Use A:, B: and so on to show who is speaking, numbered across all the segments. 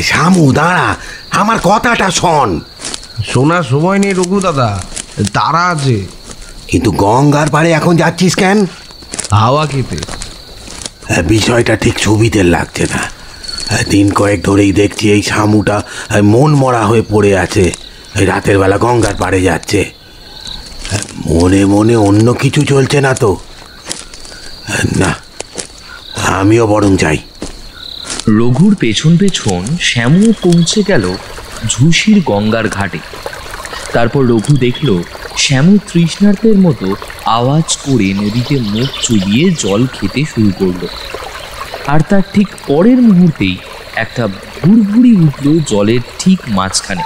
A: শামু দাঁড়া, আমার কথাটা শোন।
B: শোনার সময় নেই রঘু দাদা, তারা আছে।
A: কিন্তু গঙ্গার পাড়ে এখন যাচ্ছিস কেন?
B: হাওয়া খেতে।
A: বিষয়টা ঠিক সুবিধের লাগছে না। দিন কয়েক ধরেই দেখছি এই শামুটা মন মরা হয়ে পড়ে আছে, রাতের বেলা গঙ্গার পাড়ে যাচ্ছে। মনে মনে অন্য কিছু চলছে না তো? না, আমিও বরং যাই।
C: রঘুর পেছন পেছন শ্যামু পৌঁছে গেল ঝুসির গঙ্গার ঘাটে। তারপর রঘু দেখল শ্যামু তৃষ্ণার্তের মতো আওয়াজ করে নদীতে মুখ চুবিয়ে জল খেতে শুরু করলো। আর তার ঠিক পরের মুহূর্তেই একটা ভুরভুরি উঠল জলের ঠিক মাঝখানে।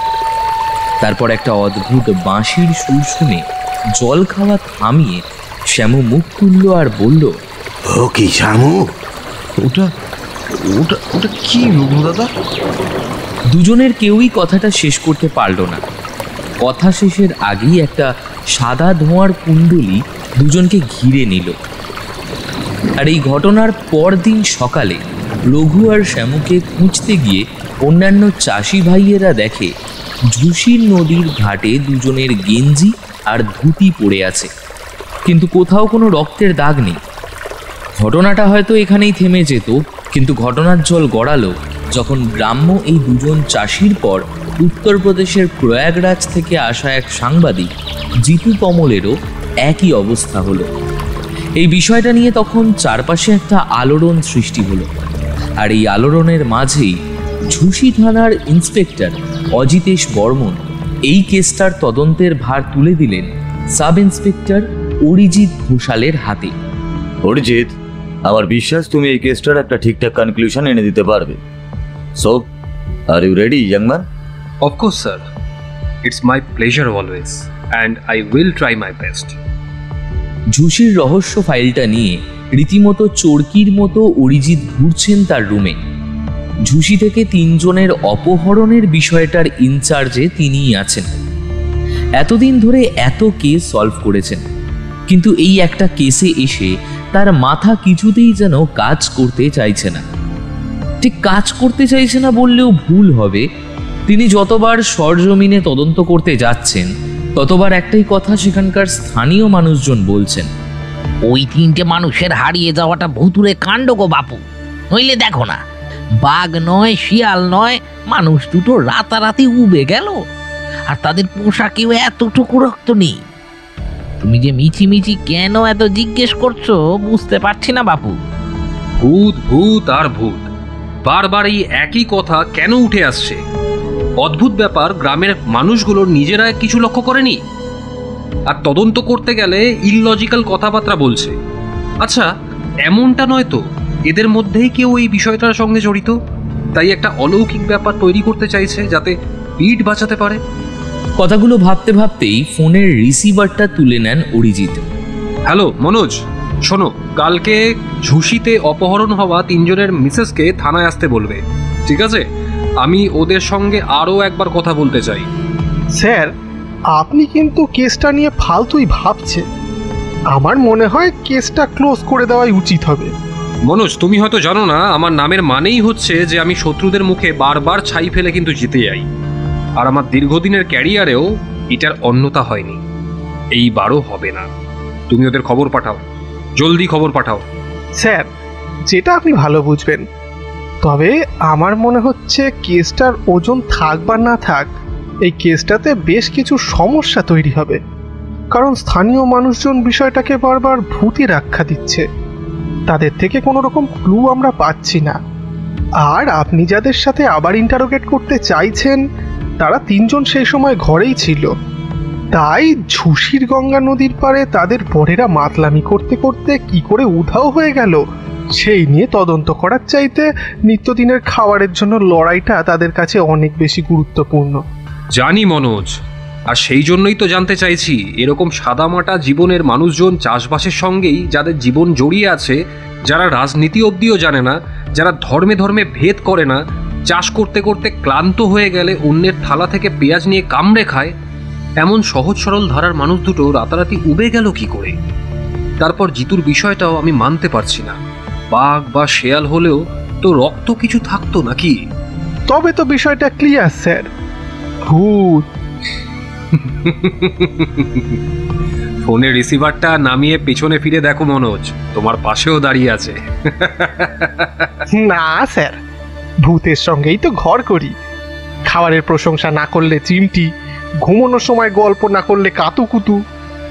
C: তারপর একটা অদ্ভুত বাঁশির সুর শুনে জল খাওয়া থামিয়ে শ্যামু মুখ তুলল আর বলল,
A: ও কি শ্যামু?
B: ওটা ওটা ওটা কি রঘু দাদা?
C: দুজনের কেউই কথাটা শেষ করতে পারল না। কথা শেষের আগেই একটা সাদা ধোঁয়ার কুণ্ডলী দুজনকে ঘিরে নিল। আর এই ঘটনার পরদিন সকালে রঘু আর শ্যামুকে খুঁজতে গিয়ে অন্যান্য চাষি ভাইয়েরা দেখে ঝুসির নদীর ঘাটে দুজনের গেঞ্জি আর ধুতি পড়ে আছে, কিন্তু কোথাও কোনো রক্তের দাগ নেই। ঘটনাটা হয়তো এখানেই থেমে যেত, কিন্তু ঘটনার জল গড়ালো যখন গ্রাম্য এই দুজন চাষির পর উত্তরপ্রদেশের প্রয়াগরাজ থেকে আসা এক সাংবাদিক জিতু কমলেরও একই অবস্থা হলো। এই বিষয়টা নিয়ে তখন চারপাশে একটা আলোড়ন সৃষ্টি হলো। আর এই আলোড়নের মাঝেই ঝুসি থানার ইন্সপেক্টর অজিতেশ বর্মন এই কেসটার তদন্তের ভার তুলে দিলেন সাব ইন্সপেক্টর অরিজিৎ ঘোষালের হাতে।
D: অরিজিৎ, আমার বিশ্বাস তুমি এই কেসটার একটা ঠিকঠাক কনক্লুশন এনে দিতে পারবে। So, are you ready, young man?
E: Of course, sir. It's my pleasure always, and I will try my best.
C: ঝুসির রহস্য ফাইলটা নিয়ে রীতিমতো চোরকির মতো অরিজিৎ ঘুরছেন তার রুমে। ঝুসি থেকে তিনজনের অপহরণের বিষয়টার ইনচার্জে তিনিই আছেন। এতদিন ধরে এত কেস সলভ করেছেন, কিন্তু এই একটা কেসে এসে তার মাথা কিছুতেই যেন কাজ করতে চাইছে না। ঠিক কাজ করতে চাইছে না বললেও ভুল হবে। তিনি যতবার সরজমিনে তদন্ত করতে যাচ্ছেন ততবার একটাই কথা সেখানকার স্থানীয় মানুষজন বলছেন,
F: ওই তিনটে মানুষের হারিয়ে যাওয়াটা ভুতুরে কাণ্ড গো বাপু। নইলে দেখো না, বাঘ নয়, শিয়াল নয়, মানুষ দুটো রাতারাতি উবে গেল, আর তাদের পোশাকেও এতটুকু রক্ত নেই। তুমি যে মিছি মিছি কেন এত জিজ্ঞেস করছো বুঝতে পারছি না বাপু।
E: ভূত ভূত আর ভূত, বারবার এই একই কথা কেন উঠে আসছে? অদ্ভুত ব্যাপার, গ্রামের মানুষগুলোর নিজেরা কিছু লক্ষ্য করেনি, আর তদন্ত করতে গেলে ইললজিক্যাল কথাবার্তা বলছে। আচ্ছা, এমনটা নয় তো এদের মধ্যেই কেউ এই বিষয়টার সঙ্গে জড়িত, তাই একটা অলৌকিক ব্যাপার তৈরি করতে চাইছে যাতে পিঠ বাঁচাতে পারে?
C: কথাগুলো ভাবতে ভাবতেই ফোনের রিসিভারটা তুলে নেন অরিজিৎ।
E: হ্যালো মনোজ, শোনো, কালকে ঝুসিতে অপহরণ হওয়া তিনজনের মিসেসকে থানায় আসতে বলবে, ঠিক আছে? আমি ওদের সঙ্গে আরও একবার কথা বলতে চাই।
G: স্যার, আপনি কিন্তু কেসটা নিয়ে ফালতুই ভাবছেন। আমার মনে হয় কেসটা ক্লোজ করে দেওয়াই উচিত হবে।
E: মনোজ, তুমি হয়তো জানো না, আমার নামের মানেই হচ্ছে যে আমি শত্রুদের মুখে বারবার ছাই ফেলে কিন্তু জিতে যাই। আর আমার দীর্ঘদিনের ক্যারিয়ারেও এটার অন্যতা হয়নি, এইবারও হবে না। তুমি ওদের খবর পাঠাও, জলদি খবর পাঠাও।
G: স্যার, যেটা আপনি ভালো বুঝবেন, তবে আমার মনে হচ্ছে কেসটার ওজন থাক বা না থাক, এই কেসটাতে বেশ কিছু সমস্যা তৈরি হবে। কারণ স্থানীয় মানুষজন বিষয়টাকে বারবার ভূতের আখ্যা দিচ্ছে, তাদের থেকে কোনো রকম ক্লু আমরা পাচ্ছি না। আর আপনি যাদের সাথে আবার ইন্টারোগেট করতে চাইছেন তারা তিনজন সেই সময় ঘরেই ছিল, তাই ঝুসির গঙ্গা নদীর পাড়ে তাদের বরেরা মাতলামি করতে করতে কি করে উধাও হয়ে গেল সেই নিয়ে তদন্ত করার চাইতে নিত্যদিনের খাবারের জন্য লড়াইটা তাদের কাছে অনেক বেশি গুরুত্বপূর্ণ।
E: জানি মনোজ, আর সেই জন্যই তো জানতে চাইছি, এরকম সাদামাটা জীবনের মানুষজন, চাষবাসের সঙ্গেই যাদের জীবন জড়িয়ে আছে, যারা রাজনীতি অবধিও জানে না, যারা ধর্মে ধর্মে ভেদ করে না, চাষ করতে করতে ক্লান্ত হয়ে গেলে অন্যের থালা থেকে পেঁয়াজ নিয়ে কামড়ে খায়, এমন সহজ সরল ধারার মানুষ দুটো রাতারাতি উবে গেল কি করে? তারপর জিতুর বিষয়টাও আমি মানতে পারছি না। বাঘ বা শেয়াল হলেও তো রক্ত কিছু থাকতো নাকি?
G: তবে তো বিষয়টা ক্লিয়ার স্যার। ভূত।
E: ফোনের রিসিভারটা নামিয়ে পেছনে ফিরে দেখো মনোজ, তোমার পাশেও দাঁড়িয়ে আছে।
G: না স্যার, ভূতের সঙ্গেই তো ঘর করি। খাবারের প্রশংসা না করলে চিমটি, ঘুমানোর সময় গল্প না করলে কাতুকুতু,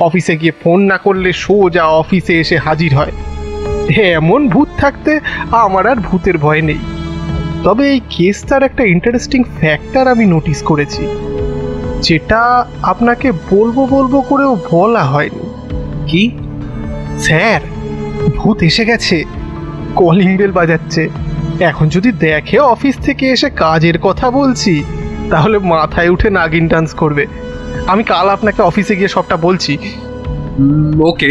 G: অফিসে গিয়ে ফোন না করলে সোজা অফিসে এসে হাজির হয়। এমন ভূত থাকতে আমার আর ভূতের ভয় নেই। তবে এই কেসটার একটা ইন্টারেস্টিং ফ্যাক্টর আমি নোটিস করেছি, যেটা আপনাকে বলবো করেও বলা হয়নি।
E: কি?
G: স্যার, ভূত এসে গেছে, কলিং বেল বাজাচ্ছে। এখন যদি দেখে অফিস থেকে এসে কাজের কথা বলছি, তাহলে মাথায় উঠে নাগিন ডান্স করবে। আমি কাল আপনাকে অফিসে গিয়ে সবটা বলছি।
E: ওকে।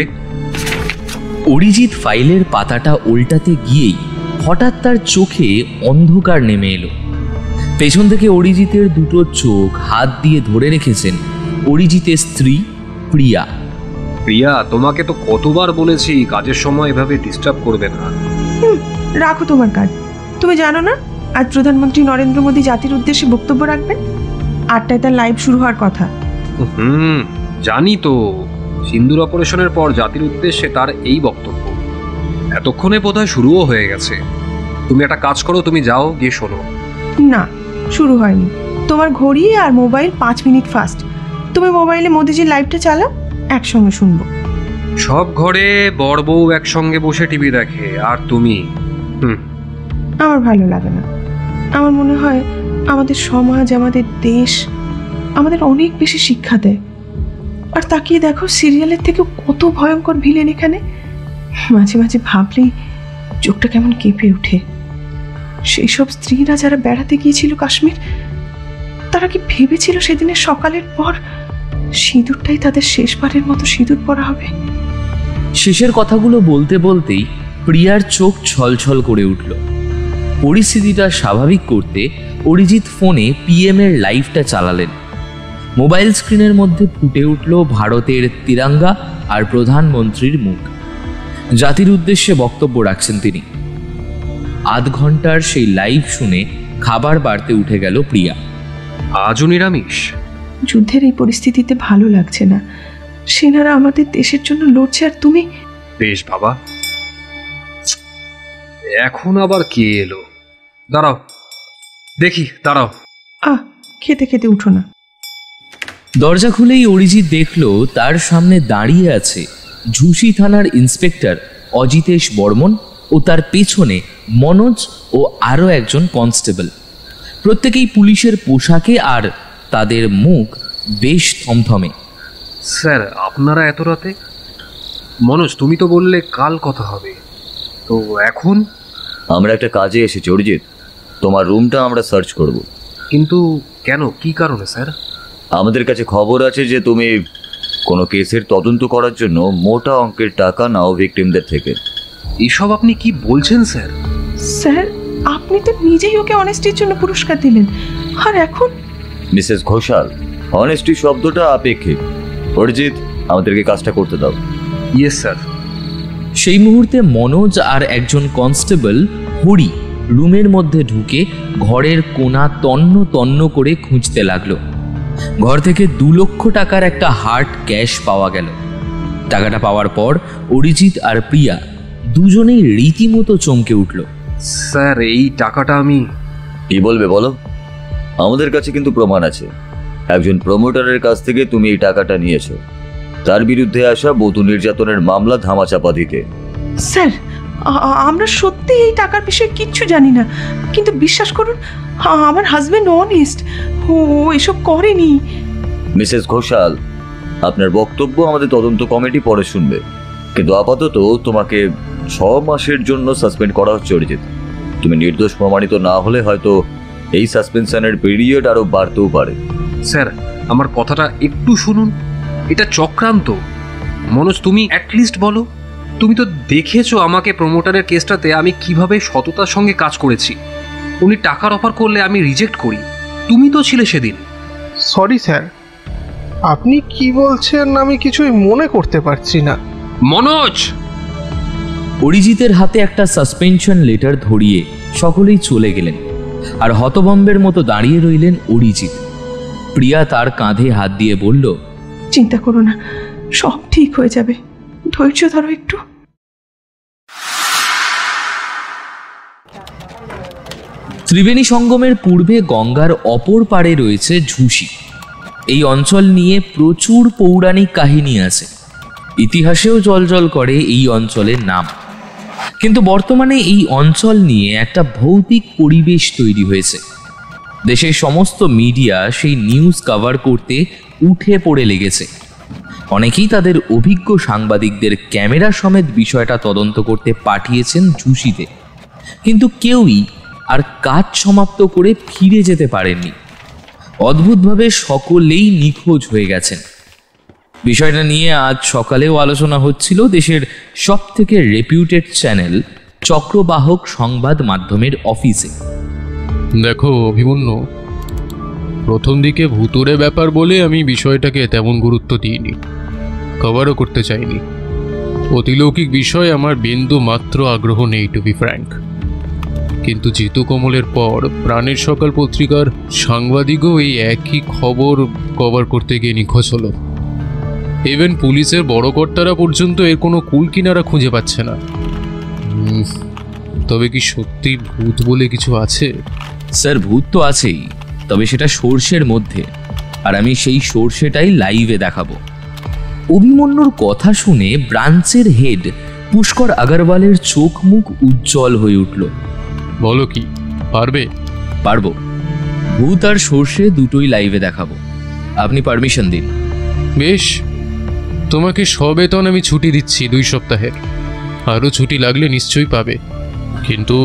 C: অরিজিৎ ফাইলের পাতাটা উল্টাতে গিয়েই হঠাৎ তার চোখে অন্ধকার নেমে এলো। পেছন থেকে অরিজিতের দুটো চোখ হাত দিয়ে ধরে রেখেছেন অরিজিতের স্ত্রী প্রিয়া।
E: প্রিয়া, তোমাকে তো কতবার বলেছি কাজের সময় এভাবে ডিস্টার্ব করবে না।
H: রাখো তোমার কাজ। তুমি জানো না আজ প্রধানমন্ত্রী নরেন্দ্র মোদী জাতির উদ্দেশ্যে বক্তব্য রাখবেন? 8টায় তার লাইভ শুরু হওয়ার কথা।
E: জানি তো, সিন্দুর অপারেশনের পর জাতির উদ্দেশ্যে তার এই বক্তব্য। এতক্ষণে বোধহয় শুরুও হয়ে গেছে। তুমি একটা কাজ করো, তুমি যাও, গিয়ে শোনো।
H: না, শুরু হয়নি। তোমার ঘড়ি আর মোবাইল 5 মিনিট ফাস্ট। তুমি মোবাইলে মোদিজির লাইভটা চালাও, একসঙ্গে শুনবো।
E: সব ঘরে বর বউ একসঙ্গে বসে টিভি দেখে, আর তুমি?
H: আমার ভালো লাগে না। আমার মনে হয় আমাদের সমাজ, আমাদের দেশ আমাদের অনেক বেশি শিক্ষা দেয়। আর তাকিয়ে দেখো, সিরিয়ালের থেকে কত ভয়ঙ্কর ভিলেন এখানে। মাঝে মাঝে ভাবলেই চোখটা কেমন কেঁপে ওঠে। সেই সব স্ত্রীরা যারা বেড়াতে গিয়েছিল কাশ্মীর, তারা কি ভেবেছিল সেদিনের সকালের পর সিঁদুরটাই তাদের শেষবারের মতো সিঁদুর পরা হবে?
C: শেষের কথাগুলো বলতে বলতেই প্রিয়ার চোখ ছলছল করে উঠল। পরিস্থিতিটা স্বাভাবিক করতে অরিজিৎ ফোনে পিএম এর লাইভটা চালালেন। মোবাইল স্ক্রিনের মধ্যে ফুটে উঠল ভারতের তিরঙ্গা আর প্রধানমন্ত্রীর মুখ। জাতির উদ্দেশ্যে বক্তব্য রাখছেন তিনি। আধ ঘন্টার সেই লাইভ শুনে খাবার বাড়তে উঠে গেল প্রিয়া।
E: আজও নিরামিষ?
H: যুদ্ধের এই পরিস্থিতিতে ভালো লাগছে না। সেনারা আমাদের দেশের জন্য লড়ছে, আর তুমি?
E: বেশ বাবা, এখন আবার কে এলো? দাঁড়াও দেখি, দাঁড়াও।
H: খেতে খেতে উঠো না।
C: দরজা খুলেই অরিজিৎ দেখল তার সামনে দাঁড়িয়ে আছে ঝুঁসি থানার ইন্সপেক্টর অজিতেশ বর্মন ও তার পেছনে মনোজ ও আরও একজন কনস্টেবল। প্রত্যেকেই পুলিশের পোশাকে, আর তাদের মুখ বেশ থমথমে।
E: স্যার, আপনারা এত রাতে? মনোজ, তুমি তো বললে কাল কথা হবে, তো এখন?
D: আমরা একটা কাজে এসেছি অরিজিৎ, তোমার রুমটা আমরা সার্চ করব।
E: কিন্তু কেন, কি কারণে স্যার?
D: আমাদের কাছে খবর আছে যে তুমি কোনো কেসের তদন্ত করার জন্য মোটা অঙ্কের টাকা নাও ভিকটিমদের থেকে।
E: এসব আপনি কি বলছেন স্যার?
H: স্যার, আপনি তো নিজেই ওকে অনেস্টির জন্য পুরস্কার দিলেন, আর এখন?
D: মিসেস ঘোষাল, অনেস্টি শব্দটা আপেক্ষিক। অরিজিৎ, আমাদেরকে কাজটা করতে দাও।
E: Yes sir.
C: সেই মুহূর্তে মনোজ আর একজন কনস্টেবল হরি রুমের মধ্যে ঢুকে ঘরের কোণা তন্ন তন্ন করে খুঁজতে লাগলো। ঘর থেকে 2 লক্ষ টাকার একটা হার্ড ক্যাশ পাওয়া গেল। টাকাটা পাওয়ার পর অরিজিৎ আর প্রিয়া দুজনেই রীতিমতো চমকে উঠল।
E: স্যার, এই টাকাটা আমি...
D: কি বলবে বলো? আমাদের কাছে কিন্তু প্রমাণ আছে। একজন প্রমোটারের কাছ থেকে তুমি এই টাকাটা নিয়েছো, তার বিরুদ্ধে আসা বধূ নির্যাতনের মামলা ধামাচাপা দিতে।
H: স্যার, আমরা সত্যি এই টাকার বিষয়ে কিচ্ছু জানি না, কিন্তু বিশ্বাস করুন, আমার হাজবেন্ড অনেস্ট, ও এসব করেনি।
D: মিসেস ঘোষাল, আপনার বক্তব্য আমাদের তদন্ত কমিটি পরে শুনবে, কিন্তু আপাতত তোমাকে 6 মাসের জন্য সাসপেন্ড করা হচ্ছে অরিজিৎ। তুমি নির্দোষ প্রমাণিত না হলে হয়তো এই সাসপেনশনের পিরিয়ড আরো বাড়তেও পারে।
E: স্যার, আমার কথাটা একটু শুনুন, এটা চক্রান্ত। মনোজ, তুমি অ্যাটলিস্ট বলো, তুমি তো দেখেছো আমাকে প্রমোটারের কেসটাতে আমি কিভাবে সততার সঙ্গে কাজ করেছি। উনি টাকার অফার করলে আমি রিজেক্ট করি, তুমি তো ছিলে সেদিন।
G: সরি স্যার, আপনি কি বলছেন আমি কিছুই মনে করতে পারছি না।
E: মনোজ!
C: অরিজিতের হাতে একটা সাসপেনশন লেটার ধরিয়ে সকলেই চলে গেলেন। আর হতভম্বের মতো দাঁড়িয়ে রইলেন অরিজিৎ। প্রিয়া তার কাঁধে হাত দিয়ে বলল,
H: চিন্তা করো না, সব ঠিক হয়ে যাবে, ধৈর্য ধরো একটু।
C: ত্রিবেণী সঙ্গমের পূর্বে গঙ্গার অপর পাড়ে রয়েছে ঝুঁসি। এই অঞ্চল নিয়ে প্রচুর পৌরাণিক কাহিনী আছে, ইতিহাসেও জলজল করে এই অঞ্চলের নাম। কিন্তু বর্তমানে এই অঞ্চল নিয়ে একটা ভৌতিক পরিবেশ তৈরি হয়েছে। দেশের সমস্ত মিডিয়া সেই নিউজ কভার করতে উঠে পড়ে লেগেছে। অনেকেই তাদের অভিজ্ঞ সাংবাদিকদের ক্যামেরা সমেত বিষয়টা তদন্ত করতে পাঠিয়েছেন ঝুঁসিতে, কিন্তু কেউই আর কাজ সমাপ্ত করে ফিরে যেতে পারেননি। অদ্ভুতভাবে সকলেই নিখোঁজ হয়ে গেছেন। বিষয়টা নিয়ে আজ সকালেও আলোচনা হচ্ছিল দেশের সবথেকে রেপিউটেড চ্যানেল চক্রবাহক সংবাদ মাধ্যমের অফিসে।
E: দেখো অভিমন্যু, প্রথম দিকে ভুতুরে ব্যাপার বলে আমি বিষয়টাকে তেমন গুরুত্ব দিইনি, কভারও করতে চাইনি। অতিলৌকিক বিষয় আমার বিন্দু মাত্র আগ্রহ নেই, টু বি ফ্র্যাঙ্ক। কিন্তু জিতু কমলের পর প্রাণের সকাল পত্রিকার সাংবাদিকও এই একই খবর কভার করতে গিয়ে নিখোঁজ হলো। ইভেন পুলিশের বড় কর্তারা পর্যন্ত এর কোনো কুল কিনারা খুঁজে পাচ্ছে না। তবে কি সত্যি ভূত বলে কিছু আছে?
C: স্যার, ভূত তো আছেই, তবে সেটা সর্ষের মধ্যে, আর আমি সেই সর্ষেটাই লাইভে দেখাবো। অভিমন্যুর কথা শুনে ব্রাঞ্চের হেড পুষ্কর আগরওয়ালের চোখ মুখ উজ্জ্বল হয়ে উঠল।
E: বলো কি, পারবে?
C: পারবো, ভূত আর সর্ষে দুটোই লাইভে দেখাবো, আপনি পারমিশন দিন।
E: বেশ, তোমাকে সবেতন আমি ছুটি দিচ্ছি 2 সপ্তাহের। আরও ছুটি লাগলে নিশ্চয়ই পাবে, কিন্তু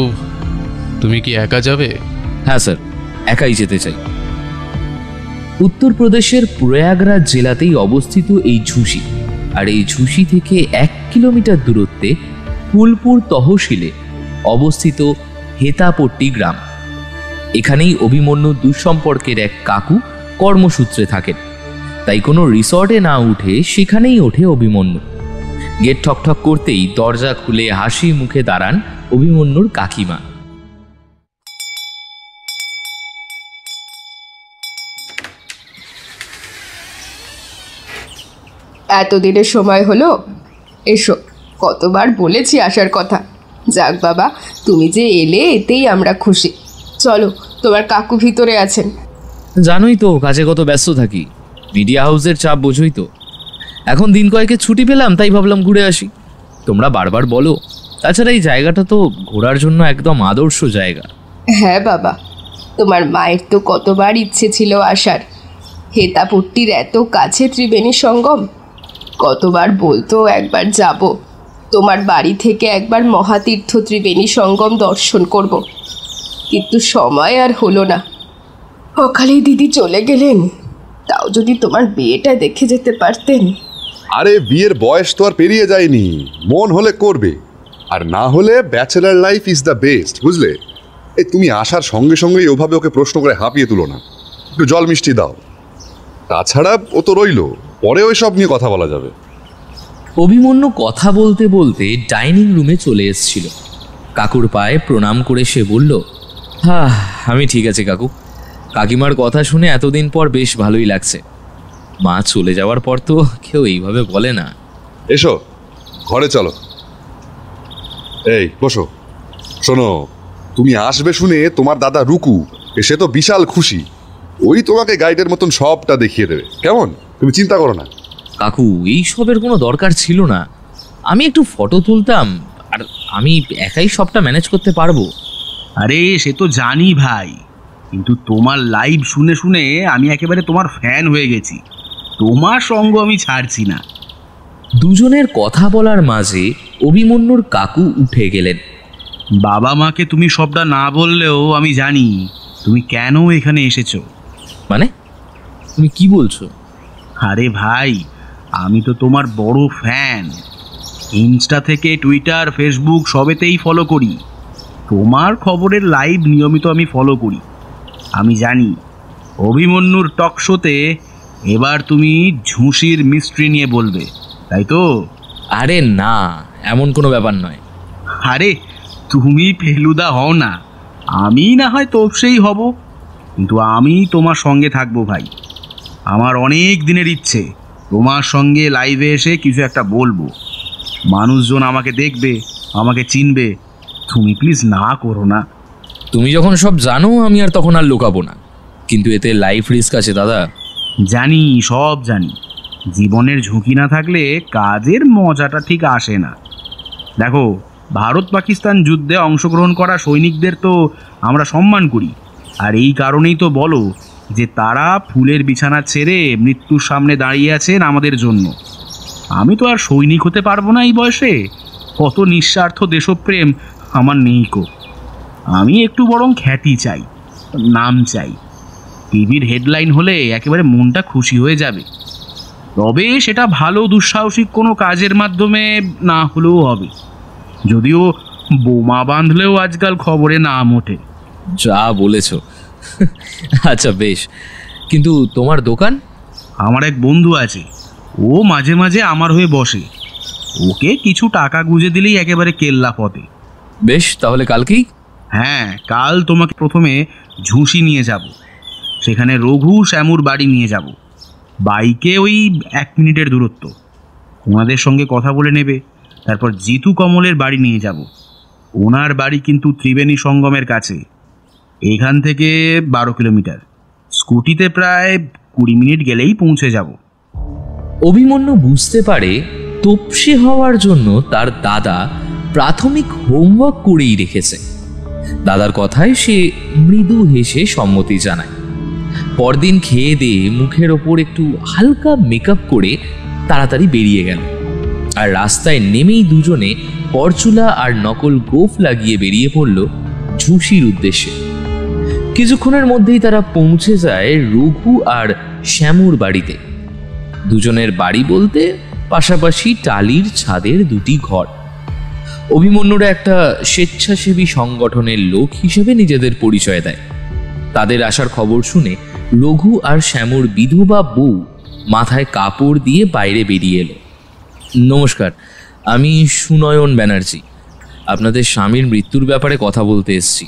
E: তুমি কি একা যাবে?
C: হ্যাঁ স্যার, একাই যেতে চাই। উত্তরপ্রদেশের প্রয়াগরাজ জেলাতেই অবস্থিত এই ঝুঁসি, আর এই ঝুঁসি থেকে 1 কিলোমিটার দূরত্বে ফুলপুর তহসিলে অবস্থিত হেতাপট্টি গ্রাম। এখানেই অভিমন্যু দুঃসম্পর্কের এক কাকু কর্মসূত্রে থাকেন, তাই কোনো রিসর্টে না উঠে সেখানেই ওঠে অভিমন্যু। গেট ঠকঠক করতেই দরজা খুলে হাসি মুখে দাঁড়ান অভিমন্যুর কাকিমা।
I: এতদিনের সময় হলো, এসো, কতবার বলেছি আসার কথা। যাক বাবা, তুমি যে এলে এতেই আমরা খুশি। চলো, তোমার কাকু ভিতরে আছেন।
C: জানোই তো কাজে কত ব্যস্ত থাকি, মিডিয়া হাউসের চাপ বোঝোই তো। এখন দিন কয়েকে ছুটি পেলাম, তাই ভাবলাম ঘুরে আসি। তোমরা বারবার বলো, তাছাড়া এই জায়গাটা তো ঘোরার জন্য একদম আদর্শ জায়গা।
I: হ্যাঁ বাবা, তোমার মায়ের তো কতবার ইচ্ছে ছিল আসার। হেতাপট্টির এত কাছে ত্রিবেণী সঙ্গম, কতবার বলতো একবার যাব, তোমার বাড়ি থেকে একবার মহাতীর্থ ত্রিবেণী সঙ্গম দর্শন করব, কিন্তু সময় আর হলো না। অকালেই দিদি চলে গেলেন, তাও যদি তোমার বিয়েটা দেখে যেতে পারতেন।
J: আরে বিয়ের বয়স তো আর পেরিয়ে যায়নি, মন হলে করবে, আর না হলে bachelor life is the best, বুঝলে? এই তুমি আসার সঙ্গে সঙ্গেই ওভাবে ওকে প্রশ্ন করে হাঁপিয়ে তুলো না, একটু জল মিষ্টি দাও। তাছাড়া ও তো রইল, পরে ওই সব নিয়ে কথা বলা যাবে।
C: অভিমন্যু কথা বলতে বলতে ডাইনিং রুমে চলে এসেছিল। কাকুর পায়ে প্রণাম করে সে বলল, হ্যাঁ আমি ঠিক আছে কাকু। কাকিমার কথা শুনে এতদিন পর বেশ ভালোই লাগছে। মা চলে যাওয়ার পর তো কেউ এইভাবে বলে না।
J: এসো, ঘরে চলো। এই বসো। শোনো, তুমি আসবে শুনে তোমার দাদা রুকু সে তো বিশাল খুশি। ওই তোমাকে গাইডের মতন সবটা দেখিয়ে দেবে, কেমন? তুমি চিন্তা করো না।
C: কাকু, এইসবের কোনো দরকার ছিল না। আমি একটু ফটো তুলতাম, আর আমি একাই সবটা ম্যানেজ করতে পারবো।
B: আরে সে তো জানি ভাই, কিন্তু তোমার লাইভ শুনে শুনে আমি একেবারে তোমার ফ্যান হয়ে গেছি। তোমার সঙ্গ আমি ছাড়ছি না।
C: দুজনের কথা বলার মাঝে অভিমন্যুর কাকু উঠে গেলেন।
B: বাবা মাকে তুমি সবটা না বললেও আমি জানি তুমি কেন এখানে এসেছো।
C: মানে তুমি কি বলছো?
B: আরে ভাই, আমি তো তোমার বড় ফ্যান। ইনস্টা থেকে টুইটার, ফেসবুক সবেতেই ফলো করি। তোমার খবরের লাইভ নিয়মিত আমি ফলো করি। আমি জানি অভিমন্যুর টক শোতে এবার তুমি ঝুঁসির মিস্ট্রি নিয়ে বলবে, তাই তো?
C: আরে না, এমন কোনো ব্যাপার নয়।
B: আরে তুমি ফেলুদা হও না, আমি না হয় তোপসেই হব, কিন্তু আমি তোমার সঙ্গে থাকবো ভাই। আমার অনেক দিনের ইচ্ছে তোমার সঙ্গে লাইভে এসে কিছু একটা বলবো। মানুষজন আমাকে দেখবে, আমাকে চিনবে। তুমি প্লিজ না করো না।
C: তুমি যখন সব জানো আমি আর তখন আর লুকাবো না, কিন্তু এতে লাইফ রিস্ক আছে দাদা।
B: জানি, সব জানি। জীবনের ঝুঁকি না থাকলে কাজের মজাটা ঠিক আসে না। দেখো, ভারত পাকিস্তান যুদ্ধে অংশগ্রহণ করা সৈনিকদের তো আমরা সম্মান করি, আর এই কারণেই তো বলো যে তারা ফুলের বিছানা ছেড়ে মৃত্যুর সামনে দাঁড়িয়ে আছেন আমাদের জন্য। আমি তো আর সৈনিক হতে পারবো না এই বয়সে। কত নিঃস্বার্থ দেশপ্রেম আমার নেই কো। আমি একটু বরং খ্যাতি চাই, নাম চাই। টিভির হেডলাইন হলে একেবারে মনটা খুশি হয়ে যাবে, তবে সেটা ভালো দুঃসাহসিক কোনো কাজের মাধ্যমে না হলেও হবে। যদিও বোমা বাঁধলেও আজকাল খবরে নাম ওঠে।
C: যা বলেছ। আচ্ছা বেশ, কিন্তু তোমার দোকান?
B: আমার এক বন্ধু আছে, ও মাঝে মাঝে আমার হয়ে বসে। ওকে কিছু টাকা গুঁজে দিলেই একেবারে কেল্লা পথে।
C: বেশ, তাহলে কালকেই?
B: হ্যাঁ, কাল তোমাকে প্রথমে ঝুঁসি নিয়ে যাব, সেখানে রঘু শ্যামুর বাড়ি নিয়ে যাব। বাইকে ওই 1 মিনিটের দূরত্ব। ওনাদের সঙ্গে কথা বলে নেবে। তারপর জিতু কমলের বাড়ি নিয়ে যাব। ওনার বাড়ি কিন্তু ত্রিবেণী সঙ্গমের কাছে, এখান থেকে 12 কিলোমিটার। স্কুটিতে প্রায় 20 মিনিট গেলেই পৌঁছে যাব।
C: অভিমন্যু বুঝতে পারে তোপসে হওয়ার জন্য তার দাদা প্রাথমিক হোমওয়ার্ক করেই রেখেছে। দাদার কথায় সে মৃদু হেসে সম্মতি জানায়। পরদিন খেয়ে দিয়ে মুখের ওপর একটু হালকা মেকআপ করে তাড়াতাড়ি বেরিয়ে গেল, আর রাস্তায় নেমেই দুজনে পরচুলা আর নকল গোফ লাগিয়ে বেরিয়ে পড়ল ঝুঁসির উদ্দেশ্যে। কিছুক্ষণের মধ্যেই তারা পৌঁছে যায় রঘু আর শ্যামুর বাড়িতে। দুজনের বাড়ি বলতে পাশাপাশি টালির ছাদের 2টি ঘর। অভিমন্যুরা একটা স্বেচ্ছাসেবী সংগঠনের লোক হিসেবে নিজেদের পরিচয় দেয়। তাদের আসার খবর শুনে রঘু আর শ্যামুর বিধবা বউ মাথায় কাপড় দিয়ে বাইরে বেরিয়ে এলো। নমস্কার, আমি সুনয়ন ব্যানার্জি। আপনাদের স্বামীর মৃত্যুর ব্যাপারে কথা বলতে এসেছি।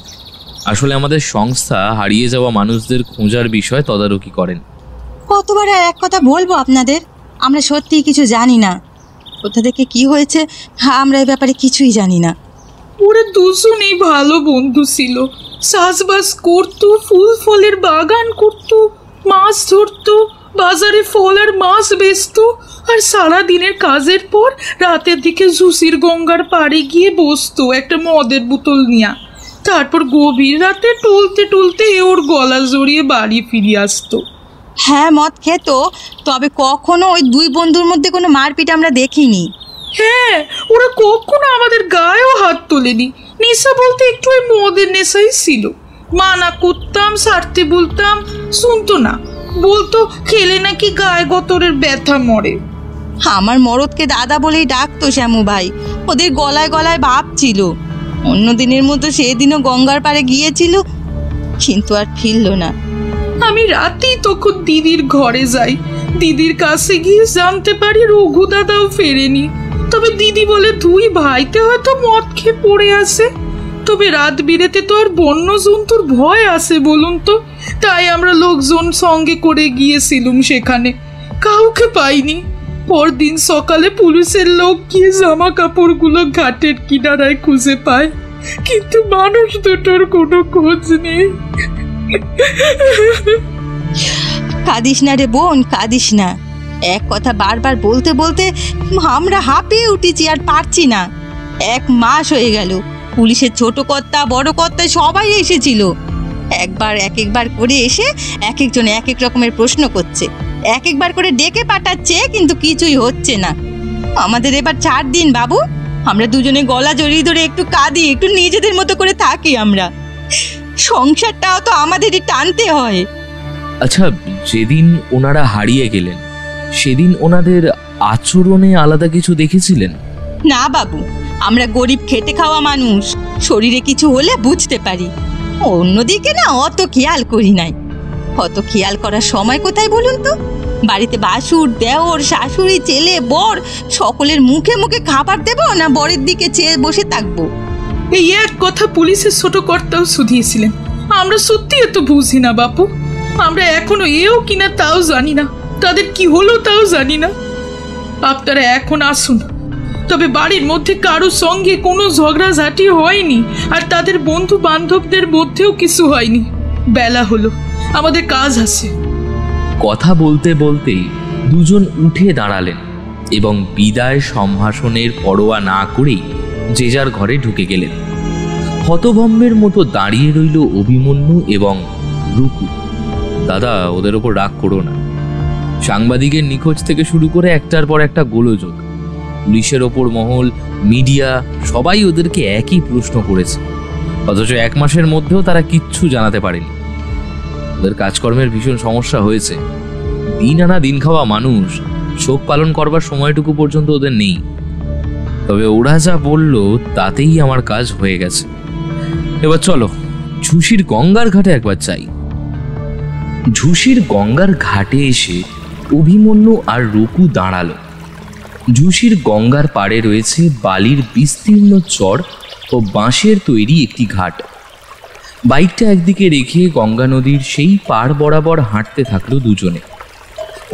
C: আসলে আমাদের সংস্থা হারিয়ে যাওয়া মানুষদের খোঁজার বিষয়ে তদারকি করেন।
K: কতবার আর এক কথা বলবো আপনাদের, আমরা সত্যিই কিছু জানি না। কোথা থেকে কি হয়েছে আমরা এই ব্যাপারে কিছুই জানি না।
H: ওরা দুজনেই ভালো বন্ধু ছিল। চাষবাস করতো, ফুল ফলের বাগান করতো, মাছ ধরতো, বাজারে ফল আর মাছ বেচতো, আর সারা দিনের কাজের পর রাতের দিকে ঝুঁসির গঙ্গার পাড়ে গিয়ে বসতো একটা মদের বোতল নিয়ে। তারপর গভীর রাতে টলতে টলতে ওর গলা জড়িয়ে বাড়ি ফিরে আসতো।
K: হ্যাঁ, মদ খেত, তবে কখনো ওই 2 বন্ধুর মধ্যে কোনো মারপিট আমরা দেখিনি।
H: হ্যাঁ, ওরা কখনো আমাদের গায়েও হাত তোলেনি। নেশা বলতে একটু ওই মদের নেশাই ছিল। মানা করতাম, সারতে বলতাম, শুনতো না। বলতো খেলে নাকি গায়ে গতরের ব্যথা মরে।
K: আমার মরদকে দাদা বলেই ডাকতো শ্যামু ভাই। ওদের গলায় গলায় ভাব ছিল। অন্য দিনের মতো সেদিনও গঙ্গার পাড়ে গিয়েছিল, কিন্তু আর ফিরল না।
H: আমি রাতেই তখন দিদির ঘরে যাই। দিদির কাছে গিয়ে জানতে পারি রঘু দাদাও ফেরেনি। তবে দিদি বলে 2 ভাইতে হয়তো মদ খেয়ে পড়ে আছে। তবে রাত বিরেতে তো আর বন্য জন্তুর ভয় আছে বলুন তো। তাই আমরা লোকজন সঙ্গে করে গিয়েছিলাম সেখানে, কাউকে পাইনি। পরদিন সকালে পুলিশের লোক গিয়ে জামা কাপড়গুলো ঘাটের কিনারায় খুঁজে পায়, কিন্তু মানুষ দুটোর কোনো খোঁজ নেই।
K: কাঁদিস না রে বোন, কাঁদিস না। এক কথা বারবার বলতে বলতে আমরা হাঁপিয়ে উঠেছি, আর পারছি না। 1 মাস হয়ে গেল। পুলিশের ছোট কর্তা বড় কর্তা সবাই এসেছিল। একবার করে এসে এক একজন এক এক রকমের প্রশ্ন করছে, এক একবার করে ডেকে পাঠাচ্ছে, কিন্তু কিছুই হচ্ছে না। আমাদের এবার 4 দিন বাবু। আমরা দুজনে গলা জড়িয়ে ধরে একটু কাঁদি, একটু নিজেদের মতো করে থাকি। আমরা সংসারটাও তো আমাদেরই টানতে হয়।
C: আচ্ছা, যেদিন ওনারা হারিয়ে গেলেন সেদিন ওনাদের আচরণে আলাদা কিছু দেখেছিলেন?
K: না বাবু, আমরা গরিব খেটে খাওয়া মানুষ, শরীরে কিছু হলে বুঝতে পারি। অন্যদিকে না অত খেয়াল করি নাই। অত খেয়াল করার সময় কোথায় বলুন তো? বাড়িতে বাসুর, দেওর, শাশুড়ি, ছেলে, বর সকলের মুখে মুখে খাবার দেব, না বরের দিকে চেয়ে বসে থাকবো?
L: এই এক কথা পুলিশের ছোট কর্তাও শুধিয়েছিলেন। আমরা সত্যি এত বুঝি না বাপু, আমরা এখনো এও কিনা তাও জানি না, তাদের কি হলো তাও জানি না। আপনারা এখন আসুন, তবে বাড়ির মধ্যে কারো সঙ্গে কোনো ঝগড়াঝাটি হয়নি, আর তাদের বন্ধু বান্ধবদের মধ্যেও কিছু হয়নি। বেলা হলো, আমাদের কাজ আছে।
C: কথা বলতে বলতেই দুজন উঠে দাঁড়ালেন এবং বিদায় সম্ভাষণের পরোয়া না করেই যে যার ঘরে ঢুকে গেলেন। হতভম্বের মতো দাঁড়িয়ে রইল অভিমন্যু এবং রূপু। দাদা, ওদের ওপর রাগ করো না। সাংবাদিকের নিখোঁজ থেকে শুরু করে একটার পর একটা গোলযোগ, পুলিশের ওপর মহল, মিডিয়া সবাই ওদেরকে একই প্রশ্ন করেছে, অথচ 1 মাসের মধ্যেও তারা কিচ্ছু জানাতে পারেনি। ওদের কাজকর্মের ভীষণ সমস্যা হয়েছে। দিন আনা দিন খাওয়া মানুষ, শোক পালন করবার সময়টুকু পর্যন্ত ওদের নেই। তবে ওরা যা বলল তাতেই আমার কাজ হয়ে গেছে। এবার চলো ঝুষির গঙ্গার ঘাটে একবার চাই। ঝুষির গঙ্গার ঘাটে এসে অভিমন্যু আর রূপু দাঁড়ালো। ঝুষির গঙ্গার পাড়ে রয়েছে বালির বিস্তীর্ণ চর ও বাঁশের তৈরি একটি ঘাট। বাইকটা একদিকে রেখে গঙ্গা নদীর সেই পাড় বরাবর হাঁটতে থাকলো দুজনে।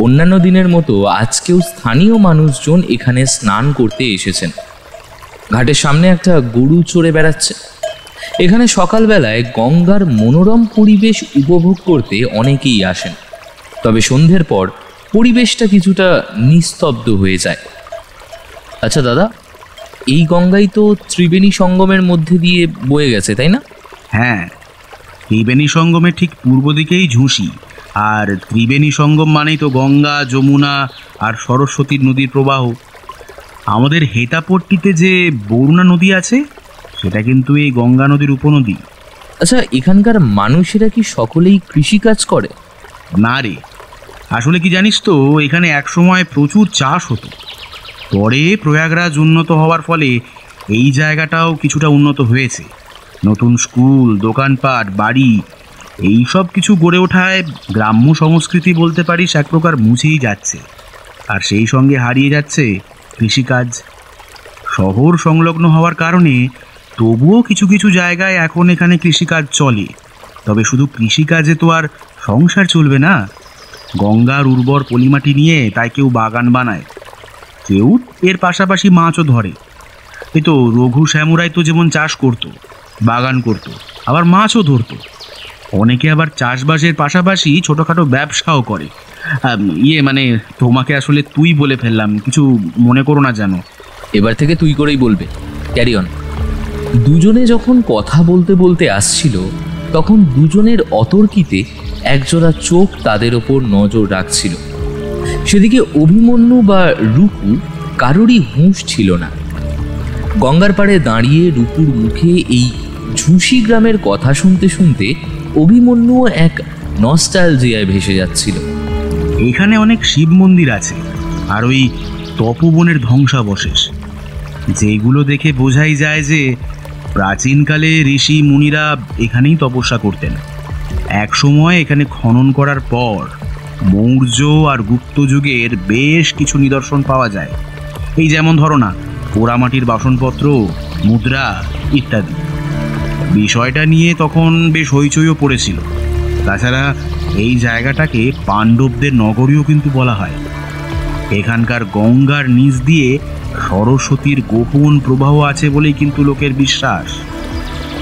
C: অন্যান্য দিনের মতো আজকেও স্থানীয় মানুষজন এখানে স্নান করতে এসেছেন। ঘাটের সামনে একটা গরু চড়ে বেড়াচ্ছে। এখানে সকালবেলায় গঙ্গার মনোরম পরিবেশ উপভোগ করতে অনেকেই আসেন, তবে সন্ধ্যের পর পরিবেশটা কিছুটা নিস্তব্ধ হয়ে যায়। আচ্ছা দাদা, এই গঙ্গাই তো ত্রিবেণী সঙ্গমের মধ্যে দিয়ে বয়ে গেছে, তাই না?
B: হ্যাঁ, ত্রিবেণী সঙ্গমের ঠিক পূর্ব দিকেই ঝুষি, আর ত্রিবেণী সঙ্গম মানেই তো গঙ্গা, যমুনা আর সরস্বতী নদীর প্রবাহ। আমাদের হেতাপট্টিতে যে বরুণা নদী আছে সেটা কিন্তু এই গঙ্গা নদীর উপনদী।
C: আচ্ছা, এখানকার মানুষেরা কি সকলেই কৃষিকাজ করে?
B: না রে, আসলে কি জানিস তো, এখানে একসময় প্রচুর চাষ হতো। পরে প্রয়াগরাজ উন্নত হওয়ার ফলে এই জায়গাটাও কিছুটা উন্নত হয়েছে। নতুন স্কুল, দোকানপাট, বাড়ি এই সব কিছু গড়ে ওঠায় গ্রাম্য সংস্কৃতি বলতে পারিস এক প্রকার মুছেই যাচ্ছে। আর সেই সঙ্গে হারিয়ে যাচ্ছে কৃষিকাজ। শহর সংলগ্ন হওয়ার কারণে তবুও কিছু কিছু জায়গায় এখন এখানে কৃষিকাজ চলে। তবে শুধু কৃষিকাজে তো আর সংসার চলবে না। গঙ্গার উর্বর পলিমাটি নিয়ে তাই কেউ বাগান বানায়, কেউ এর পাশাপাশি মাছও ধরে। এই তো রঘু শ্যামুরাই তো যেমন চাষ করত, বাগান করত, আবার মাছও ধরত। অনেকে আবার চাষবাসের পাশাপাশি ছোটোখাটো ব্যবসাও করে। মানে তোমাকে আসলে তুই বলে ফেললাম, কিছু মনে করো না যেন।
C: এবার থেকে তুই করেই বলবে, ক্যারি অন। দুজনে যখন কথা বলতে বলতে আসছিল তখন দুজনের অতর্কিতে একজোড়া চোখ তাদের ওপর নজর রাখছিল। সেদিকে অভিমন্যু বা রূপু কারোরই হুঁশ ছিল না। গঙ্গার পাড়ে দাঁড়িয়ে রূপুর মুখে এই ঝুষি গ্রামের কথা শুনতে শুনতে অভিমন্যুও এক নস্টালজিয়ায় ভেসে যাচ্ছিল।
B: এখানে অনেক শিব মন্দির আছে আর ওই তপবনের ধ্বংসাবশেষ, যেগুলো দেখে বোঝাই যায় যে প্রাচীনকালে ঋষি মুনিরা এখানেই তপস্যা করতেন। এক সময় এখানে খনন করার পর মৌর্য আর গুপ্ত যুগের বেশ কিছু নিদর্শন পাওয়া যায়। এই যেমন ধরো না, পোড়ামাটির বাসনপত্র, মুদ্রা ইত্যাদি। বিষয়টা নিয়ে তখন বেশ হইচইও পড়েছিল। তাছাড়া এই জায়গাটাকে পাণ্ডবদের নগরীও কিন্তু বলা হয়। এখানকার গঙ্গার নিচ দিয়ে সরস্বতীর গোপন প্রবাহ আছে বলেই কিন্তু লোকের বিশ্বাস।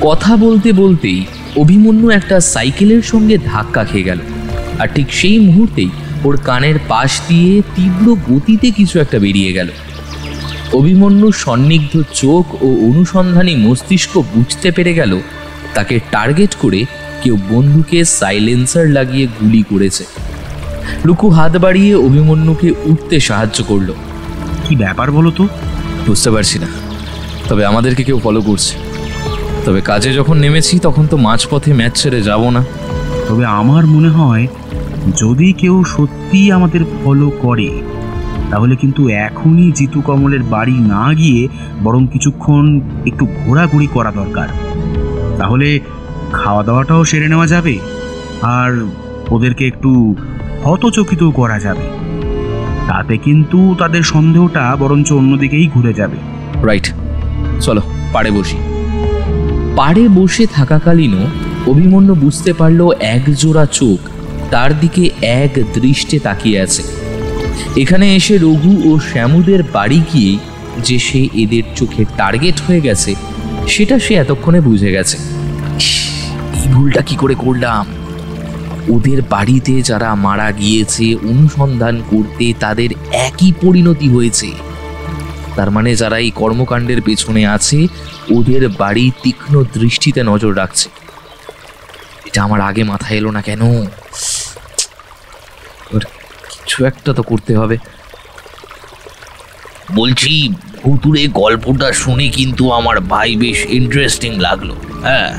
C: কথা বলতে বলতেই অভিমন্যু একটা সাইকেলের সঙ্গে ধাক্কা খেয়ে গেল, আর ঠিক সেই মুহূর্তেই ওর কানের পাশ দিয়ে তীব্র গতিতে কিছু একটা বেরিয়ে গেল। অভিমন্যু সন্নিগ্ধ চোখ ও অনুসন্ধানী মস্তিষ্ক বুঝতে পেরে গেল তাকে টার্গেট করে কেউ বন্দুকে সাইলেন্সার লাগিয়ে গুলি করেছে। লুকু হাত বাড়িয়ে অভিমন্যুকে উঠতে সাহায্য করলো।
B: কি ব্যাপার বলো তো?
C: বুঝতে পারছি না, তবে আমাদেরকে কেউ ফলো করছে। তবে কাজে যখন নেমেছি তখন তো মাঝপথে ম্যাচ ছেড়ে যাব না।
B: তবে আমার মনে হয় যদি কেউ সত্যি আমাদের ফলো করে তাহলে কিন্তু এখনই জিতু কমলের বাড়ি না গিয়ে বরং কিছুক্ষণ একটু ঘোরাঘুরি করা দরকার। তাহলে খাওয়া দাওয়াটাও সেরে নেওয়া যাবে আর ওদেরকে একটু হতচকিতও করা যাবে। তাতে কিন্তু তাদের সন্দেহটা বরঞ্চ অন্যদিকেই ঘুরে যাবে।
C: রাইট, চলো পাড়ে বসি। পাড়ে বসে থাকাকালীনও অভিমন্যু বুঝতে পারল একজোড়া চোখ তার দিকে এক দৃষ্টে তাকিয়ে আছে। এখানে এসে রঘু ও শ্যামুদের বাড়ি গিয়ে যে সে এদের চোখের টার্গেট হয়ে গেছে সেটা সে এতক্ষণে বুঝে গেছে। এই ভুলটা কি করে করলাম? ওদের বাড়িতে যারা মারা গিয়েছে অনুসন্ধান করতে তাদের একই পরিণতি হয়েছে। তার মানে যারা এই কর্মকাণ্ডের পেছনে আছে ওদের বাড়ি তীক্ষ্ণ দৃষ্টিতে নজর রাখছে। এটা আমার আগে মাথায় এলো না কেন? কিছু একটা তো করতে হবে।
F: বলছি, ভুতুরে গল্পটা শুনে কিন্তু আমার ভাই বেশ ইন্টারেস্টিং লাগলো। হ্যাঁ,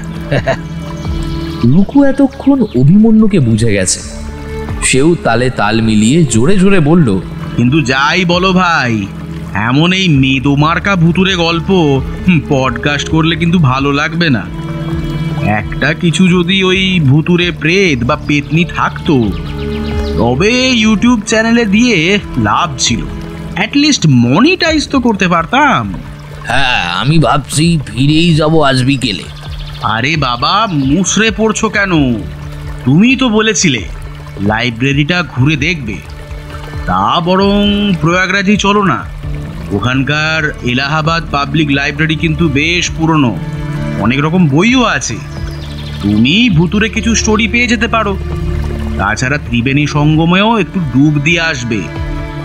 C: রুকু এতক্ষণ অভিমন্যুকে বুঝে গেছে। সেও তালে তাল মিলিয়ে জোরে জোরে বলল,
B: কিন্তু যাই বলো ভাই, এমন এই মেদোমার্কা ভুতুরে গল্প পডকাস্ট করলে কিন্তু ভালো লাগবে না। একটা কিছু যদি ওই ভুতুরে প্রেত বা পেতনি থাকতো তবে ইউটিউব চ্যানেলে দিয়ে লাভ ছিল, অ্যাটলিস্ট মনিটাইজ তো করতে পারতাম।
F: হ্যাঁ, আমি ভাবছি ফিরেই যাব আজ বিকেলে।
B: আরে বাবা, মুসড়ে পড়ছো কেন? তুমি তো বলেছিলে লাইব্রেরিটা ঘুরে দেখবে। তা বরং প্রয়াগরাজই চলো না। ওখানকার এলাহাবাদ পাবলিক লাইব্রেরি কিন্তু বেশ পুরনো, অনেক রকম বইও আছে। তুমি ভুতুরে কিছু স্টোরি পেয়ে যেতে পারো। তাছাড়া ত্রিবেণী সঙ্গমেও একটু ডুব দিয়ে আসবে।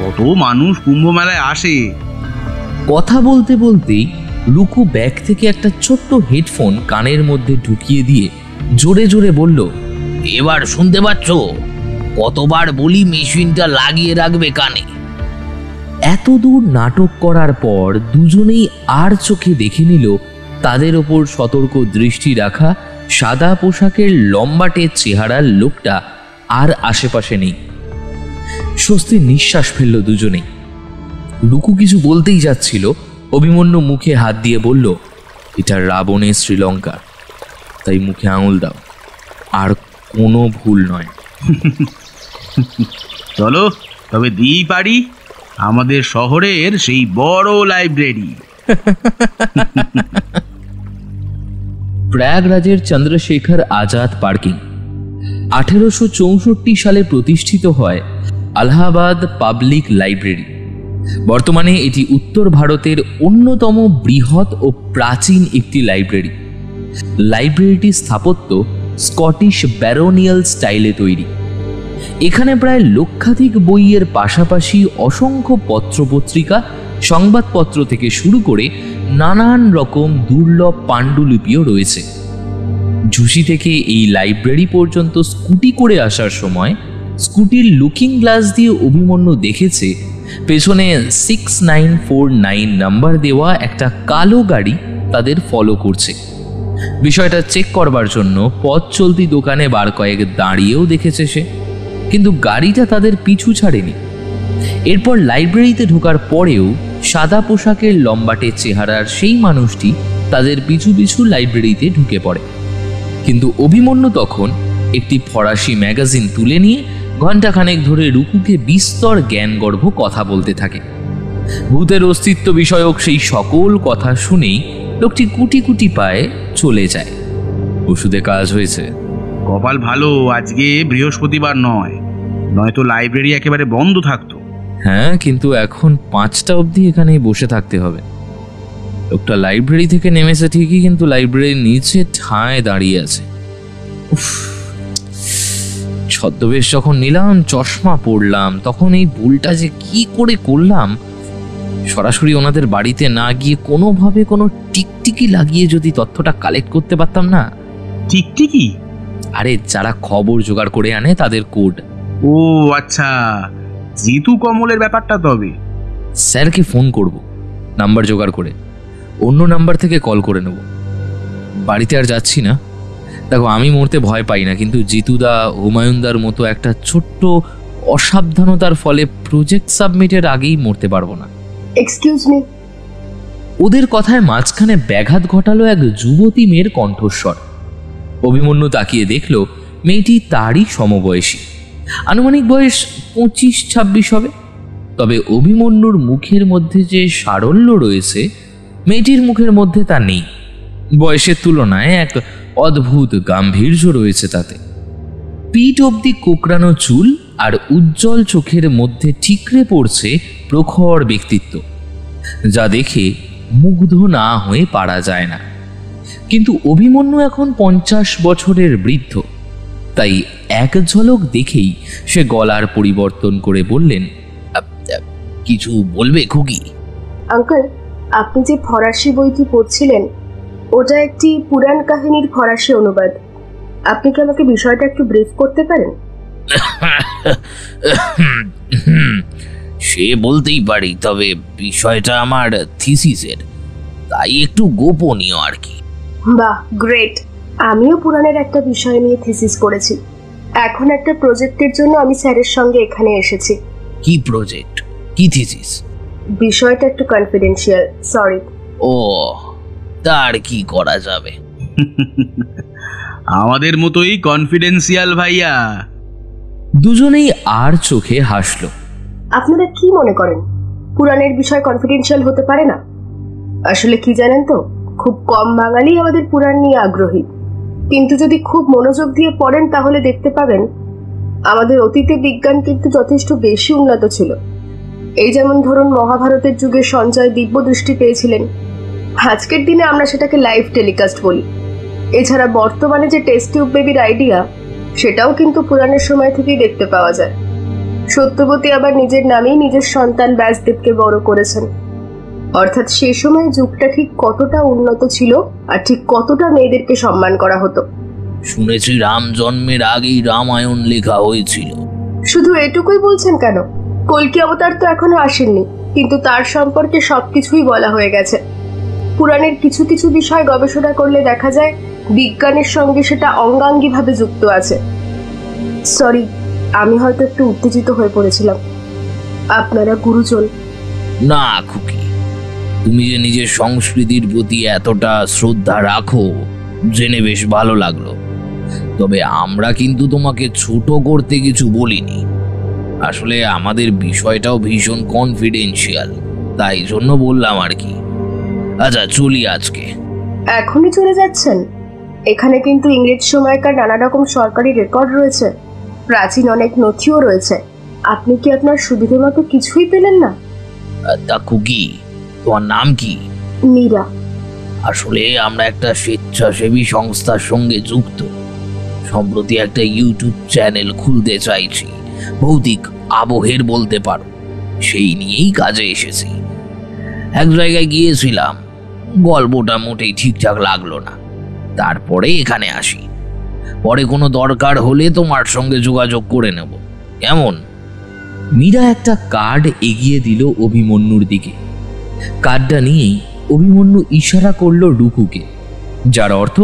B: কত মানুষ কুম্ভ মেলায় আসে।
C: কথা বলতে বলতেই রুকু ব্যাগ থেকে একটা ছোট্ট হেডফোন কানের মধ্যে ঢুকিয়ে দিয়ে জোরে জোরে বলল,
F: এবার শুনতে পাচ্ছ? কতবার বলি মেশিনটা লাগিয়ে রাখবে কানে।
C: এত দূর নাটক করার পর দুজনেই আর চোখে দেখে নিল তাদের ওপর সতর্ক দৃষ্টি রাখা সাদা পোশাকের লম্বাটে চেহারার লোকটা আর আশেপাশে নেই। স্বস্তির নিঃশ্বাস ফেলল দুজনেই। রুকু কিছু বলতেই যাচ্ছিল, অভিমন্যু মুখে হাত দিয়ে বলল, এটা রাবণের শ্রীলঙ্কা, তাই মুখে আঙুল দাও, আর কোনো ভুল নয়।
B: চলো তবে দিই পারি আমাদের শহরের সেই বড় লাইব্রেরি।
C: প্রয়াগরাজের চন্দ্রশেখর আজাদ পার্কিং। 1864 সালে প্রতিষ্ঠিত হয় আলাহাবাদ পাবলিক লাইব্রেরি। বর্তমানে এটি উত্তর ভারতের অন্যতম বৃহৎ ও প্রাচীন একটি লাইব্রেরি। লাইব্রেরিটির স্থাপত্য স্কটিশ ব্যারোনিয়াল স্টাইলে তৈরি। এখানে প্রায় লক্ষাধিক বইয়ের পাশাপাশি অসংখ্য পত্রপত্রিকা, সংবাদপত্র থেকে শুরু করে নানান রকম দুর্লভ পাণ্ডুলিপিও রয়েছে। ঝুষি থেকে এই লাইব্রেরি পর্যন্ত স্কুটি করে আসার সময় স্কুটির লুকিং গ্লাস দিয়ে অভিমন্যু দেখেছে পেছনে 6949 নাম্বার দেওয়া একটা কালো গাড়ি তাদের ফলো করছে। বিষয়টা চেক করবার জন্য পথ চলতি দোকানে বার কয়েক দাঁড়িয়েও দেখেছে সে, কিন্তু গাড়িটা তাদের পিছু ছাড়েনি। এরপর লাইব্রেরিতে ঢোকার পরেও সাদা পোশাকের লম্বাটে চেহারার সেই মানুষটি তাদের পিছু পিছু লাইব্রেরিতে ঢুকে পড়ে। কিন্তু অভিমন্যু তখন একটি ফরাসি ম্যাগাজিন তুলে নিয়ে ঘণ্টাখানেক ধরে রুকুকে বিস্তর জ্ঞানগর্ভ কথা বলতে থাকে। ভূতের অস্তিত্ব বিষয়ক সেই সকল কথা শুনেই লোকটি কুটি কুটি পায়ে চলে যায়। ওষুধে কাজ হয়েছে।
B: কপাল ভালো আজকে বৃহস্পতিবার নয়, নয়তো লাইব্রেরি একেবারে বন্ধ থাকতো।
C: হ্যাঁ, কিন্তু এখন 5টা অবধি এখানেই বসে থাকতে হবে। লোকটা লাইব্রেরি থেকে নেমেছে ঠিকই, কিন্তু লাইব্রেরির নিচে ঠায় দাঁড়িয়ে আছে। ছদ্মবেশ যখন নিলাম, চশমা পড়লাম, তখন এই ভুলটা যে কি করে করলাম। সরাসরি ওনাদের বাড়িতে না গিয়ে কোনোভাবে কোনো টিকটিকি লাগিয়ে যদি তথ্যটা কালেক্ট করতে পারতাম না।
B: টিকটিকি?
C: আরে যারা খবর জোগাড় করে আনে তাদের কোড।
B: ও আচ্ছা, জিতু কমলের ব্যাপারটা। তবে
C: স্যারকে ফোন করব, নাম্বার জোগাড় করে অন্য নাম্বার থেকে কল করে নেব। বাড়িতে আর যাচ্ছি না। দেখো, আমি মরতে ভয় পাই না, কিন্তু জিতুদা, হুমায়ুনদার মতো একটা ছোট্ট অসাবধানতার ফলে প্রজেক্ট সাবমিটের আগেই মরতে পারবো না।
I: Excuse me.
C: ওদের কথায় মাঝখানে ব্যাঘাত ঘটালো এক যুবতী মেয়ের কণ্ঠস্বর। অভিমন্যু তাকিয়ে দেখল মেয়েটি তারই সমবয়সী, আনুমানিক বয়স 25-26 হবে। তবে অভিমন্যুর মুখের মধ্যে যে সারল্য রয়েছে মেয়েটির মুখের মধ্যে তা নেই। বয়সের তুলনায় এক অদ্ভুত গাম্ভীর্য রয়েছে তাতে। পিঠ অবধি কোকড়ানো চুল আর উজ্জ্বল চোখের মধ্যে ঠিকরে পড়ছে প্রখর ব্যক্তিত্ব, যা দেখে মুগ্ধ না হয়ে পারা যায় না। কিন্তু অভিমন্যু এখন 50 বছরের বৃদ্ধ, তাই এক ঝলক দেখেই সে গলার পরিবর্তন করে বললেন,
F: কিছু বলবে খুকি?
I: আঙ্কেল, আপনি যে ফরাসি বইটি পড়ছিলেন ওটা একটি পুরাণ কাহিনীর ফরাসি অনুবাদ। আপনি কি আমাকে বিষয়টা একটু ব্রিফ করতে পারেন?
F: সে বলতেই পারি, তবে বিষয়টা আমার থিসিসের, তাই একটু গোপনীয় আর কি।
I: বাহ, গ্রেট। আমিও পুরাণের একটা বিষয় নিয়ে থিসিস করেছি। এখন একটা প্রজেক্টের জন্য আমি স্যারের সঙ্গে এখানে এসেছি।
F: কি প্রজেক্ট, কি থিসিস?
I: বিষয়টা একটু কনফিডেন্সিয়াল, সরি।
F: ও, তার কি করা যাবে।
B: আমাদের মতোই কনফিডেন্সিয়াল ভাইয়া।
C: দুজনেই আর চোখে হাসল।
I: আপনারা কি মনে করেন পুরাণের বিষয় কনফিডেন্সিয়াল হতে পারে না? আসলে কি জানেন তো, খুব কম বাঙালি আমাদের পুরাণ নিয়ে আগ্রহী। কিন্তু যদি খুব মনোযোগ দিয়ে পড়েন তাহলে দেখতে পাবেন আমাদের অতীতে বিজ্ঞান কিন্তু যথেষ্ট বেশি উন্নত ছিল। এই যেমন ধরুন, মহাভারতের যুগে সঞ্জয় দিব্য দৃষ্টি পেয়েছিলেন। আজকের দিনে আমরা সেটাকে লাইভ টেলিকাস্ট বলি। এছাড়া বর্তমানে যে টেস্ট টিউব বেবির আইডিয়া, সেটাও কিন্তু পুরাণের সময় থেকেই দেখতে পাওয়া যায়। সত্যবতী আবার নিজের নামেই নিজের সন্তান ব্যাসদেবকে বড় করেছেন। অর্থাৎ সে সময় যুগটা ঠিক কতটা উন্নত ছিল আর ঠিক কতটা মেয়েদেরকে সম্মান করা হতো।
F: শুনেছি রাম জন্মের আগেই রামায়ণ লেখা হয়েছিল।
I: শুধু এটুকুই বলছেন কেন? কল্কি অবতার তো এখনো আসেননি, কিন্তু তার সম্পর্কে সবকিছুই বলা হয়ে গেছে। পুরাণের কিছু কিছু বিষয় গবেষণা করলে দেখা যায় বিজ্ঞানের সঙ্গে সেটা অঙ্গাঙ্গিভাবে যুক্ত আছে। সরি, আমি হয়তো একটু উত্তেজিত হয়ে পড়েছিলাম। আপনারা গুরুজন।
F: না খুকি, তুমি যে নিজের সংস্কৃতির প্রতি এতটা শ্রদ্ধা রাখো জেনে বেশ ভালো লাগলো। তবে আমরা কিন্তু তোমাকে ছোট করতে কিছু বলিনি। আসলে আমাদের বিষয়টাও ভীষণ কনফিডেন্সিয়াল, তাই জন্য বললাম আর কি। আচ্ছা, চলি আজকে।
I: এখনই চলে যাচ্ছেন? এখানে কিন্তু ইংরেজ সময়কার নানা রকম সরকারি রেকর্ড রয়েছে, প্রাচীন অনেক নথিও রয়েছে। আপনি কি আপনার সুবিধে মতো কিছুই পেলেন না?
F: তা খুকি, তোমার নাম কি?
I: মীরা।
F: আসলে আমরা একটা স্বেচ্ছাসেবী সংস্থার সঙ্গে যুক্ত। সম্প্রতি একটা ইউটিউব চ্যানেল খুলতে চাইছি, ভৌতিক আবহের বলতে পারো। সেই নিয়েই কাজে এসেছি। এক জায়গায় গিয়েছিলাম, গল্পটা মোটেই ঠিকঠাক লাগলো না, তারপরে এখানে আসি। পরে কোনো দরকার হলে তোমার সঙ্গে যোগাযোগ করে নেব, কেমন?
C: মীরা একটা কার্ড এগিয়ে দিল অভিমন্যুর দিকে। কার্ডটা নিয়েই অভিমন্যু ইশারা করলো রুকুকে, যার অর্থ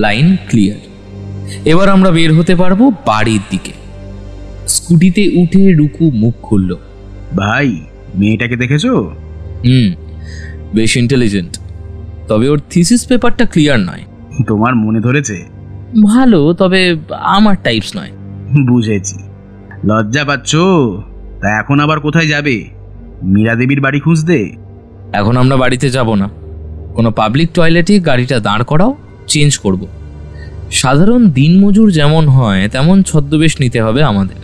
C: লাইন ক্লিয়ার। এবার আমরা বের হতে পারবো বাড়ির দিকে। স্কুটিতে উঠে রুকু মুখ খুলল।
B: ভাই, মেয়েটাকে দেখেছো?
C: বেশ ইন্টেলিজেন্ট, তবে ওর থিসিস পেপারটা ক্লিয়ার নয়।
B: তোমার মনে ধরেছে?
C: ভালো, তবে আমার টাইপস নয়।
B: বুঝেছি, লজ্জা পাচ্ছ। তা এখন আবার কোথায় যাবে? মীরা দেবীর বাড়ি খুঁজতে?
C: এখন আমরা বাড়িতে যাব না, কোনো পাবলিক টয়লেটে গাড়িটা দাঁড় করাও, চেঞ্জ করব। সাধারণ দিনমজুর যেমন হয় তেমন ছদ্মবেশ নিতে হবে আমাদের।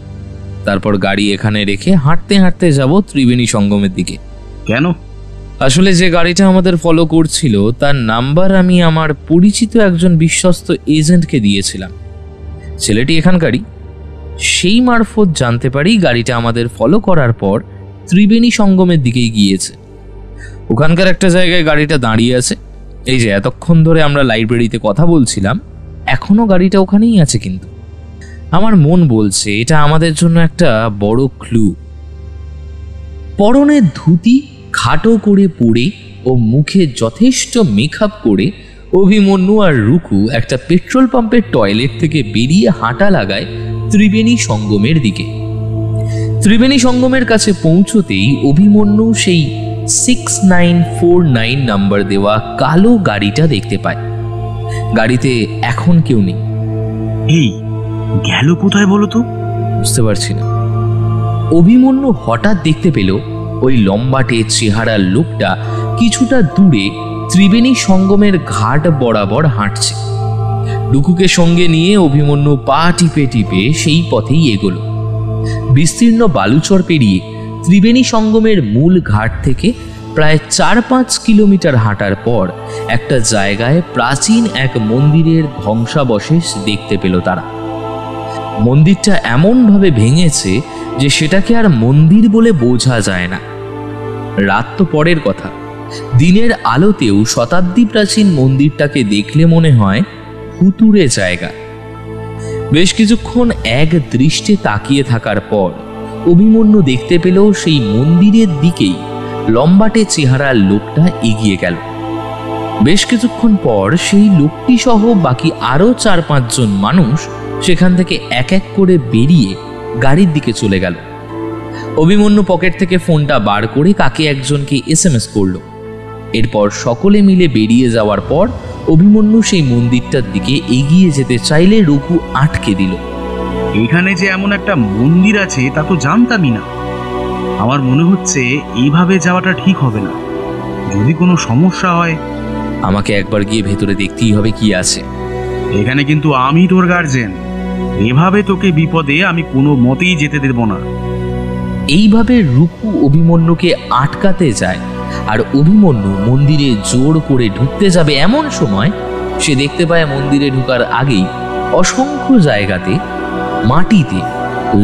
C: তারপর গাড়ি এখানে রেখে হাঁটতে হাঁটতে যাব ত্রিবেণী সঙ্গমের দিকে।
B: কেন?
C: আসলে যে গাড়িটা আমাদের ফলো করছিল তার নাম্বার আমি আমার পরিচিত একজন বিশ্বস্ত এজেন্টকে দিয়েছিলাম। ছেলেটি এখানকারই। সেই মারফত জানতে পারি গাড়িটা আমাদের ফলো করার পর ত্রিবেণী সঙ্গমের দিকেই গিয়েছে। ওখানকার একটা জায়গায় গাড়িটা দাঁড়িয়ে আছে। এই যে এতক্ষণ ধরে আমরা লাইব্রেরিতে কথা বলছিলাম, এখনো গাড়িটা ওখানেই আছে। কিন্তু আমার মন বলছে এটা আমাদের জন্য একটা বড় ক্লু। পরনের ধুতি খাটো করে পরে ও মুখে যথেষ্ট মেকআপ করে অভিমন্যু আর রুকু একটা পেট্রোল পাম্পের টয়লেট থেকে বেরিয়ে হাঁটা লাগায় ত্রিবেণী সঙ্গমের দিকে। ত্রিবেণী সঙ্গমের কাছে পৌঁছতেই অভিমন্যু সেই 6949 নাম্বার দেওয়া কালো গাড়িটা দেখতে পায়। গাড়িতে এখন কেউ নেই।
B: এই গেল কোথায় বলো তো?
C: বুঝতে পারছি না। অভিমন্যু হঠাৎ দেখতে পেল ওই লম্বাটে চেহারার লোকটা কিছুটা দূরে ত্রিবেণী সঙ্গমের ঘাট বরাবর হাঁটছে। রুকুকে সঙ্গে নিয়ে অভিমন্যু পা টিপে টিপে সেই পথেই এগোল। বিস্তীর্ণ বালুচর পেরিয়ে ত্রিবেণী সঙ্গমের মূল ঘাট থেকে প্রায় 4-5 কিলোমিটার হাঁটার পর একটা জায়গায় প্রাচীন এক মন্দিরের ধ্বংসাবশেষ দেখতে পেল তারা। মন্দিরটা এমনভাবে ভেঙেছে যে সেটাকে আর মন্দির বলে বোঝা যায় না। রাত তো পরের কথা, দিনের আলোতেও শতাব্দী প্রাচীন মন্দিরটাকে দেখলে মনে হয় ভুতুড়ে জায়গা। বেশ কিছুক্ষণ এক দৃষ্টে তাকিয়ে থাকার পর অভিমন্যু দেখতে পেল সেই মন্দিরের দিকেই লম্বাটে চেহারার লোকটা এগিয়ে গেল। বেশ কিছুক্ষণ পর সেই লোকটি সহ বাকি আরো 4-5 জন মানুষ সেখান থেকে এক এক করে বেরিয়ে গাড়ির দিকে চলে গেল। অভিমন্যু পকেট থেকে ফোনটা বার করে কাকে একজনকে SMS করলো। এরপর সকলে মিলে বেরিয়ে যাওয়ার পর অভিমন্যু সেই মন্দিরটার দিকে এগিয়ে যেতে চাইলে রঘু আটকে দিল।
B: এখানে যে এমন একটা মন্দির আছে তা তো জানতামই না। আমার মনে হচ্ছে এইভাবে যাওয়াটা ঠিক হবে না। যদি কোনো সমস্যা হয়,
C: আমাকে একবার গিয়ে ভেতরে দেখতেই হবে কি আছে।
B: এখানে কিন্তু আমি তোর গার্জেন, এভাবে তোকে বিপদে আমি কোনো মতেই যেতে দেব না।
C: এইভাবে রুকু অভিমন্যুকে আটকাতে যায়, আর অভিমন্যু মন্দিরে জোর করে ঢুকতে যাবে এমন সময় সে দেখতে পায় মন্দিরে ঢুকার আগেই অসংখ্য জায়গাতে মাটিতে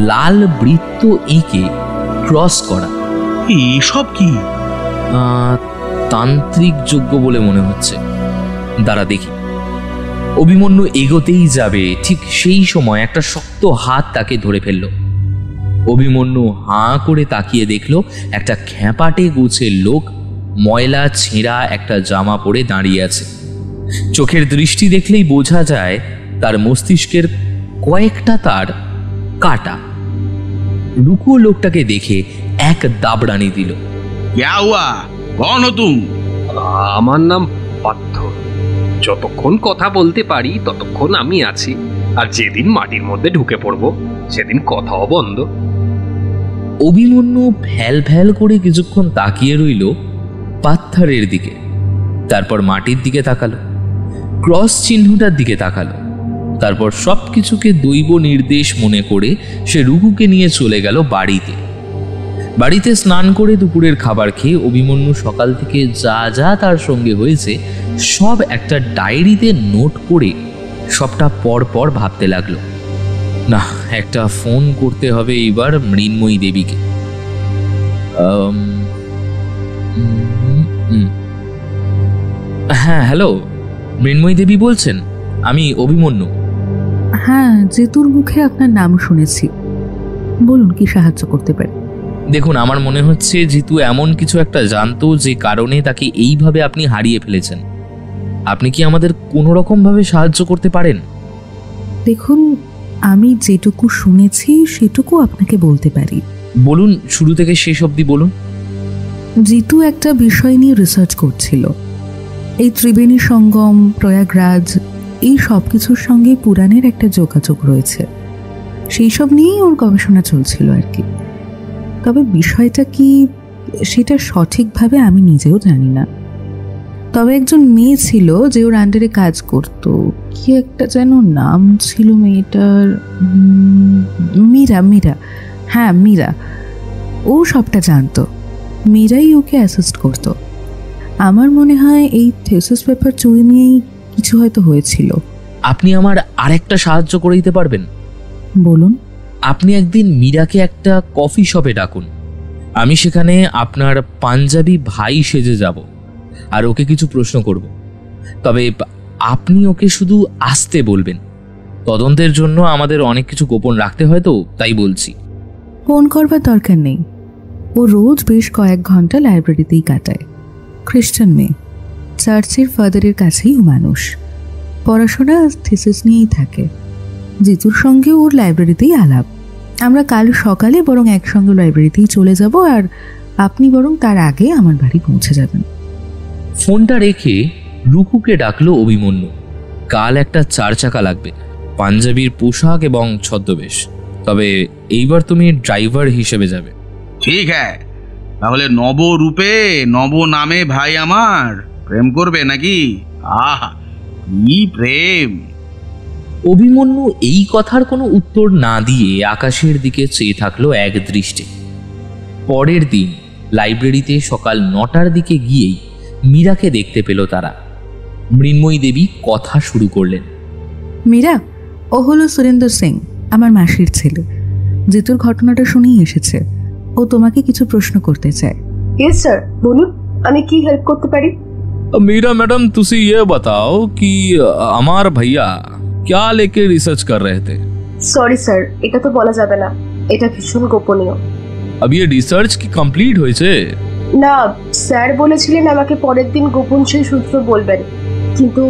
C: লাল বৃত্ত এঁকে ক্রস করা।
B: এসব কি?
C: তান্ত্রিক যজ্ঞ বলে মনে হচ্ছে। দাঁড়া দেখি। অভিমন্যু এগোতেই যাবে, ঠিক সেই সময় একটা শক্ত হাত তাকে ধরে ফেলল। অভিমন্যু হাঁ করে তাকিয়ে দেখল একটা খ্যাপাটে গোছের লোক ময়লা ছেঁড়া একটা জামা পরে দাঁড়িয়ে আছে। চোখের দৃষ্টি দেখলেই বোঝা যায় তার মস্তিষ্কের কয়েকটা তার কাটা। রুকু লোকটাকে দেখে এক দাবড়ানি দিল।
E: আমার নাম পার্থ। যতক্ষণ কথা বলতে পারি ততক্ষণ আমি আছি, আর যেদিন মাটির মধ্যে ঢুকে পড়ব সেদিন কথাও বন্ধ।
C: অভিমন্যু ফ্যাল ফ্যাল করে কিছুক্ষণ তাকিয়ে রইল পাথরের দিকে, তারপর মাটির দিকে তাকালো, ক্রস চিহ্নটার দিকে তাকালো, তারপর সবকিছুকে দৈব নির্দেশ মনে করে সে রুকুকে নিয়ে চলে গেল বাড়িতে। বাড়িতে স্নান করে দুপুরের খাবার খেয়ে অভিমন্যু সকাল থেকে যা যা তার সঙ্গে হয়েছে সব একটা ডায়েরিতে নোট করে সবটা পর পর ভাবতে লাগলো। না, একটা ফোন করতে হবে এইবার মৃন্ময়ী দেবীকে। হ্যাঁ, হ্যালো, মৃন্ময়ী দেবী বলছেন? আমি অভিমন্যু।
M: হ্যাঁ, জিতুর মুখে আপনার নাম শুনেছি, বলুন কি সাহায্য করতে পারি।
C: দেখুন, আমার মনে হচ্ছে জিতু এমন কিছু একটা জানতো যে কারণে তাকে এইভাবে আপনি হারিয়ে ফেলেছেন। আপনি কি আমাদের কোনো রকম ভাবে সাহায্য করতে পারেন?
M: দেখুন, আমি যেটুকু শুনেছি সেটুকু আপনাকে বলতে পারি।
C: বলুন, শুরু থেকে শেষ অবধি বলুন।
M: জিতু একটা বিষয় নিয়ে রিসার্চ করছিল। এই ত্রিবেণী সঙ্গম, প্রয়াগরাজ, এই সব কিছুর সঙ্গে পুরাণের একটা যোগাযোগ রয়েছে। সেই সব নিয়েই ওর গবেষণা চলছিল আর কি। তবে বিষয়টা কি সেটা সঠিকভাবে আমি নিজেও জানি না। তবে একজন মেয়ে ছিল যে ওর আন্ডারে কাজ করত, কি একটা যেন নাম ছিল মেয়েটার, মীরা। হ্যাঁ, মীরা। ও সবটা জানতো, মীরাই ওকে অ্যাসিস্ট করতো। আমার মনে হয় এই থিসিস পেপার চুরি নিয়েই কিছু হয়তো হয়েছিল।
C: আপনি আমার আরেকটা সাহায্য করে দিতে পারবেন?
M: বলুন।
C: আপনি একদিন মীরাকে একটা কফি শপে ডাকুন। আমি সেখানে আপনার পাঞ্জাবি ভাই সেজে যাব আর ওকে কিছু প্রশ্ন করব। তবে আপনি ওকে শুধু আসতে বলবেন। তদন্তের জন্য আমাদের অনেক কিছু গোপন রাখতে হয়, তো তাই বলছি।
M: ফোন করবার দরকার নেই। ও রোজ বেশ কয়েক ঘন্টা লাইব্রেরিতেই কাটায়। খ্রিস্টান মেয়ে, চার্চের ফাদারের কাছেই ও মানুষ। পড়াশোনা থিসিস নিয়েই থাকে। জিতুর সঙ্গে ওর লাইব্রেরিতেই আলাপ। আমরা কাল সকালে বরং একসঙ্গে লাইব্রেরিতেই চলে যাব, আর আপনি বরং তার আগে আমার বাড়ি পৌঁছে যাবেন।
C: ফোনটা রেখে রুকুকে ডাকলো অভিমন্যু। কাল একটা 4 চাকা লাগবে, পাঞ্জাবির পোশাক এবং ছদ্মবেশ। তবে এইবার তুমি ড্রাইভার হিসেবে যাবে।
B: ঠিক হ্যাঁ, তাহলে নব রূপে নব নামে ভাই আমার প্রেম করবে নাকি? আহা কি প্রেম!
C: অভিমন্যু এই কথার কোনো উত্তর না দিয়ে আকাশের দিকে চেয়ে থাকলো এক দৃষ্টে। পরের দিন লাইব্রেরিতে সকাল 9টার দিকে গিয়েই মীরাকে দেখতে পেল তারা। মৃন্ময়ী দেবী কথা শুরু করলেন।
M: মীরা, ও হলো সুরেন্দর সিং, আমার মাসির ছেলে। জিতুর ঘটনাটা শুনেই এসেছে। ও তোমাকে কিছু প্রশ্ন করতে চায়।
I: ইয়েস স্যার, বলুন, আমি কি হেল্প করতে পারি?
N: मीरा मैडम तुसी ये बताओ कि अमर भैया क्या लेके रिसर्च कर रहे थे?
I: সরি স্যার, এটা তো বলা যাবে না, এটা ভীষণ গোপনীয়।
N: अब ये रिसर्च की कंप्लीट হয়েছে?
I: না, স্যার বলেছিলেন আমাকে পরের দিন গোপন সেই সূত্র বলবেন, কিন্তু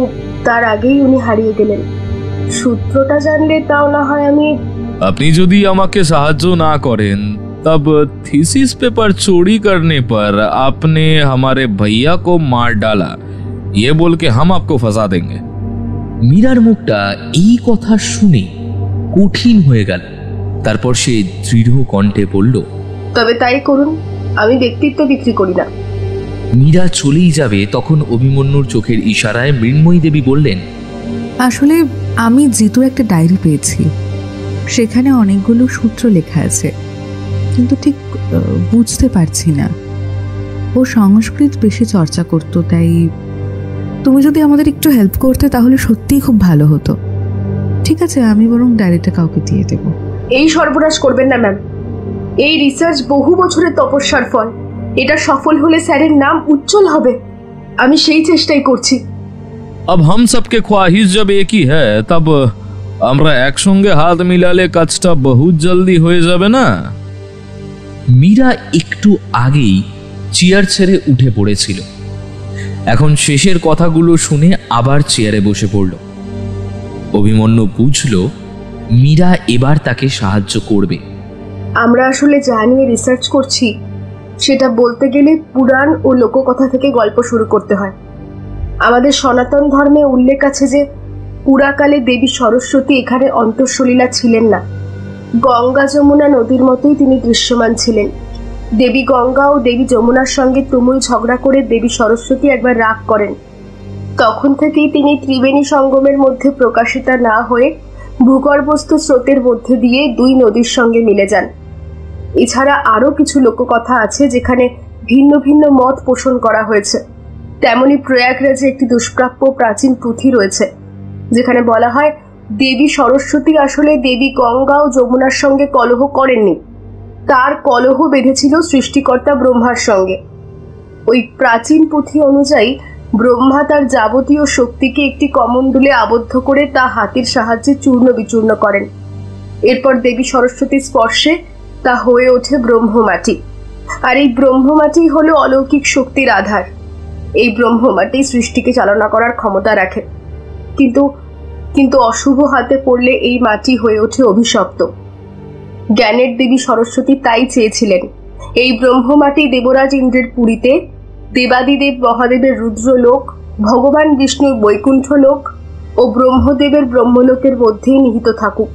I: তার আগেই উনি হারিয়ে গেলেন। সূত্রটা জানলে তাও না হয় আমি।
N: আপনি যদি আমাকে সাহায্য না করেন तब थीसिस पेपर चोरी करने पर आपने हमारे भैया को मार डाला ये बोल के हम आपको फंसा देंगे।
C: মীরার মুখটা এই কথা শুনে কঠিন হয়ে গেল। তারপর সে দৃঢ় কণ্ঠে বলল,
I: তবে তাই করুন, আমি ব্যক্তিত্ব বিক্রি করি না।
C: মীরা চলেই যাবে তখন অভিমন্যুর চোখের ইশারায় মৃন্ময়ী দেবী বললেন,
M: আসলে আমি জিতু একটা ডায়েরি পেয়েছি, সেখানে অনেকগুলো সূত্র লেখা আছে, কিন্তু ঠিক বুঝতে পারছি না। ও সংস্কৃত বেশি চর্চা করতো, তাই তুমি যদি আমাদের একটু হেল্প করতে তাহলে সত্যিই খুব ভালো হতো। ঠিক আছে, আমি বরং ডায়েরিটা কাউকে দিয়ে দেব।
I: এই সর্বনাশ করবেন না ম্যাম। এই রিসার্চ বহু বছরের তপস্যার ফল। এটা সফল হলে স্যারের নাম উজ্জ্বল হবে। আমি সেই চেষ্টাই করছি।
N: अब हम सबके ख्वाहिश जब एक ही है तब আমরা একসঙ্গে হাত মিলালে কাজটা বহুত জলদি হয়ে যাবে না?
C: মীরা একটু আগেই চেয়ার ছেড়ে উঠে পড়েছিল, এখন শেষের কথাগুলো শুনে আবার চেয়ারে বসে পড়ল। অভিমন্যু বুঝল মীরা এবার তাকে সাহায্য করবে।
I: আমরা আসলে যা নিয়ে রিসার্চ করছি সেটা বলতে গেলে পুরাণ ও লোককথা থেকে গল্প শুরু করতে হয়। আমাদের সনাতন ধর্মে উল্লেখ আছে যে পুরাকালে দেবী সরস্বতী এখানে অন্তঃসলীলা ছিলেন না। গঙ্গা যমুনা নদীর মতোই তিনি দৃশ্যমান ছিলেন। দেবী গঙ্গা ও দেবী যমুনার সঙ্গে তুমুল ঝগড়া করে দেবী সরস্বতী একবার রাগ করেন। তখন থেকেই তিনি ত্রিবেণী সঙ্গমের মধ্যে প্রকাশিতা না হয়ে ভূগর্ভস্থ স্রোতের মধ্যে দিয়ে দুই নদীর সঙ্গে মিলে যান। এছাড়া আরও কিছু লোককথা আছে যেখানে ভিন্ন ভিন্ন মত পোষণ করা হয়েছে। তেমনি প্রয়াগরাজে একটি দুষ্প্রাপ্য প্রাচীন পুঁথি রয়েছে যেখানে বলা হয় দেবী সরস্বতী আসলে দেবী গঙ্গা ও যমুনার সঙ্গে কলহ করেননি, তার কলহ বেঁধেছিল সৃষ্টিকর্তা ব্রহ্মার সঙ্গে। ওই প্রাচীন পুঁথি অনুযায়ী ব্রহ্মা তার যাবতীয় শক্তিকে একটি কমণ্ডলে আবদ্ধ করে তা হাতের সাহায্যে চূর্ণ বিচূর্ণ করেন। এরপর দেবী সরস্বতীর স্পর্শে তা হয়ে ওঠে ব্রহ্মমাটি। আর এই ব্রহ্মমাটি হলো অলৌকিক শক্তির আধার। এই ব্রহ্মমাটি সৃষ্টিকে চালনা করার ক্ষমতা রাখে, কিন্তু অশুভ হাতে পড়লে এই মাটি হয়ে ওঠে অভিশপ্ত। জ্ঞানের দেবী সরস্বতী তাই চেয়েছিলেন এই ব্রহ্মমাটি দেবরাজ ইন্দ্রের পুরীতে, দেবাদিদেব মহাদেবের রুদ্রলোক, ভগবান বিষ্ণুর বৈকুণ্ঠ লোক ও ব্রহ্মদেবের ব্রহ্মলোকের মধ্যেই নিহিত থাকুক।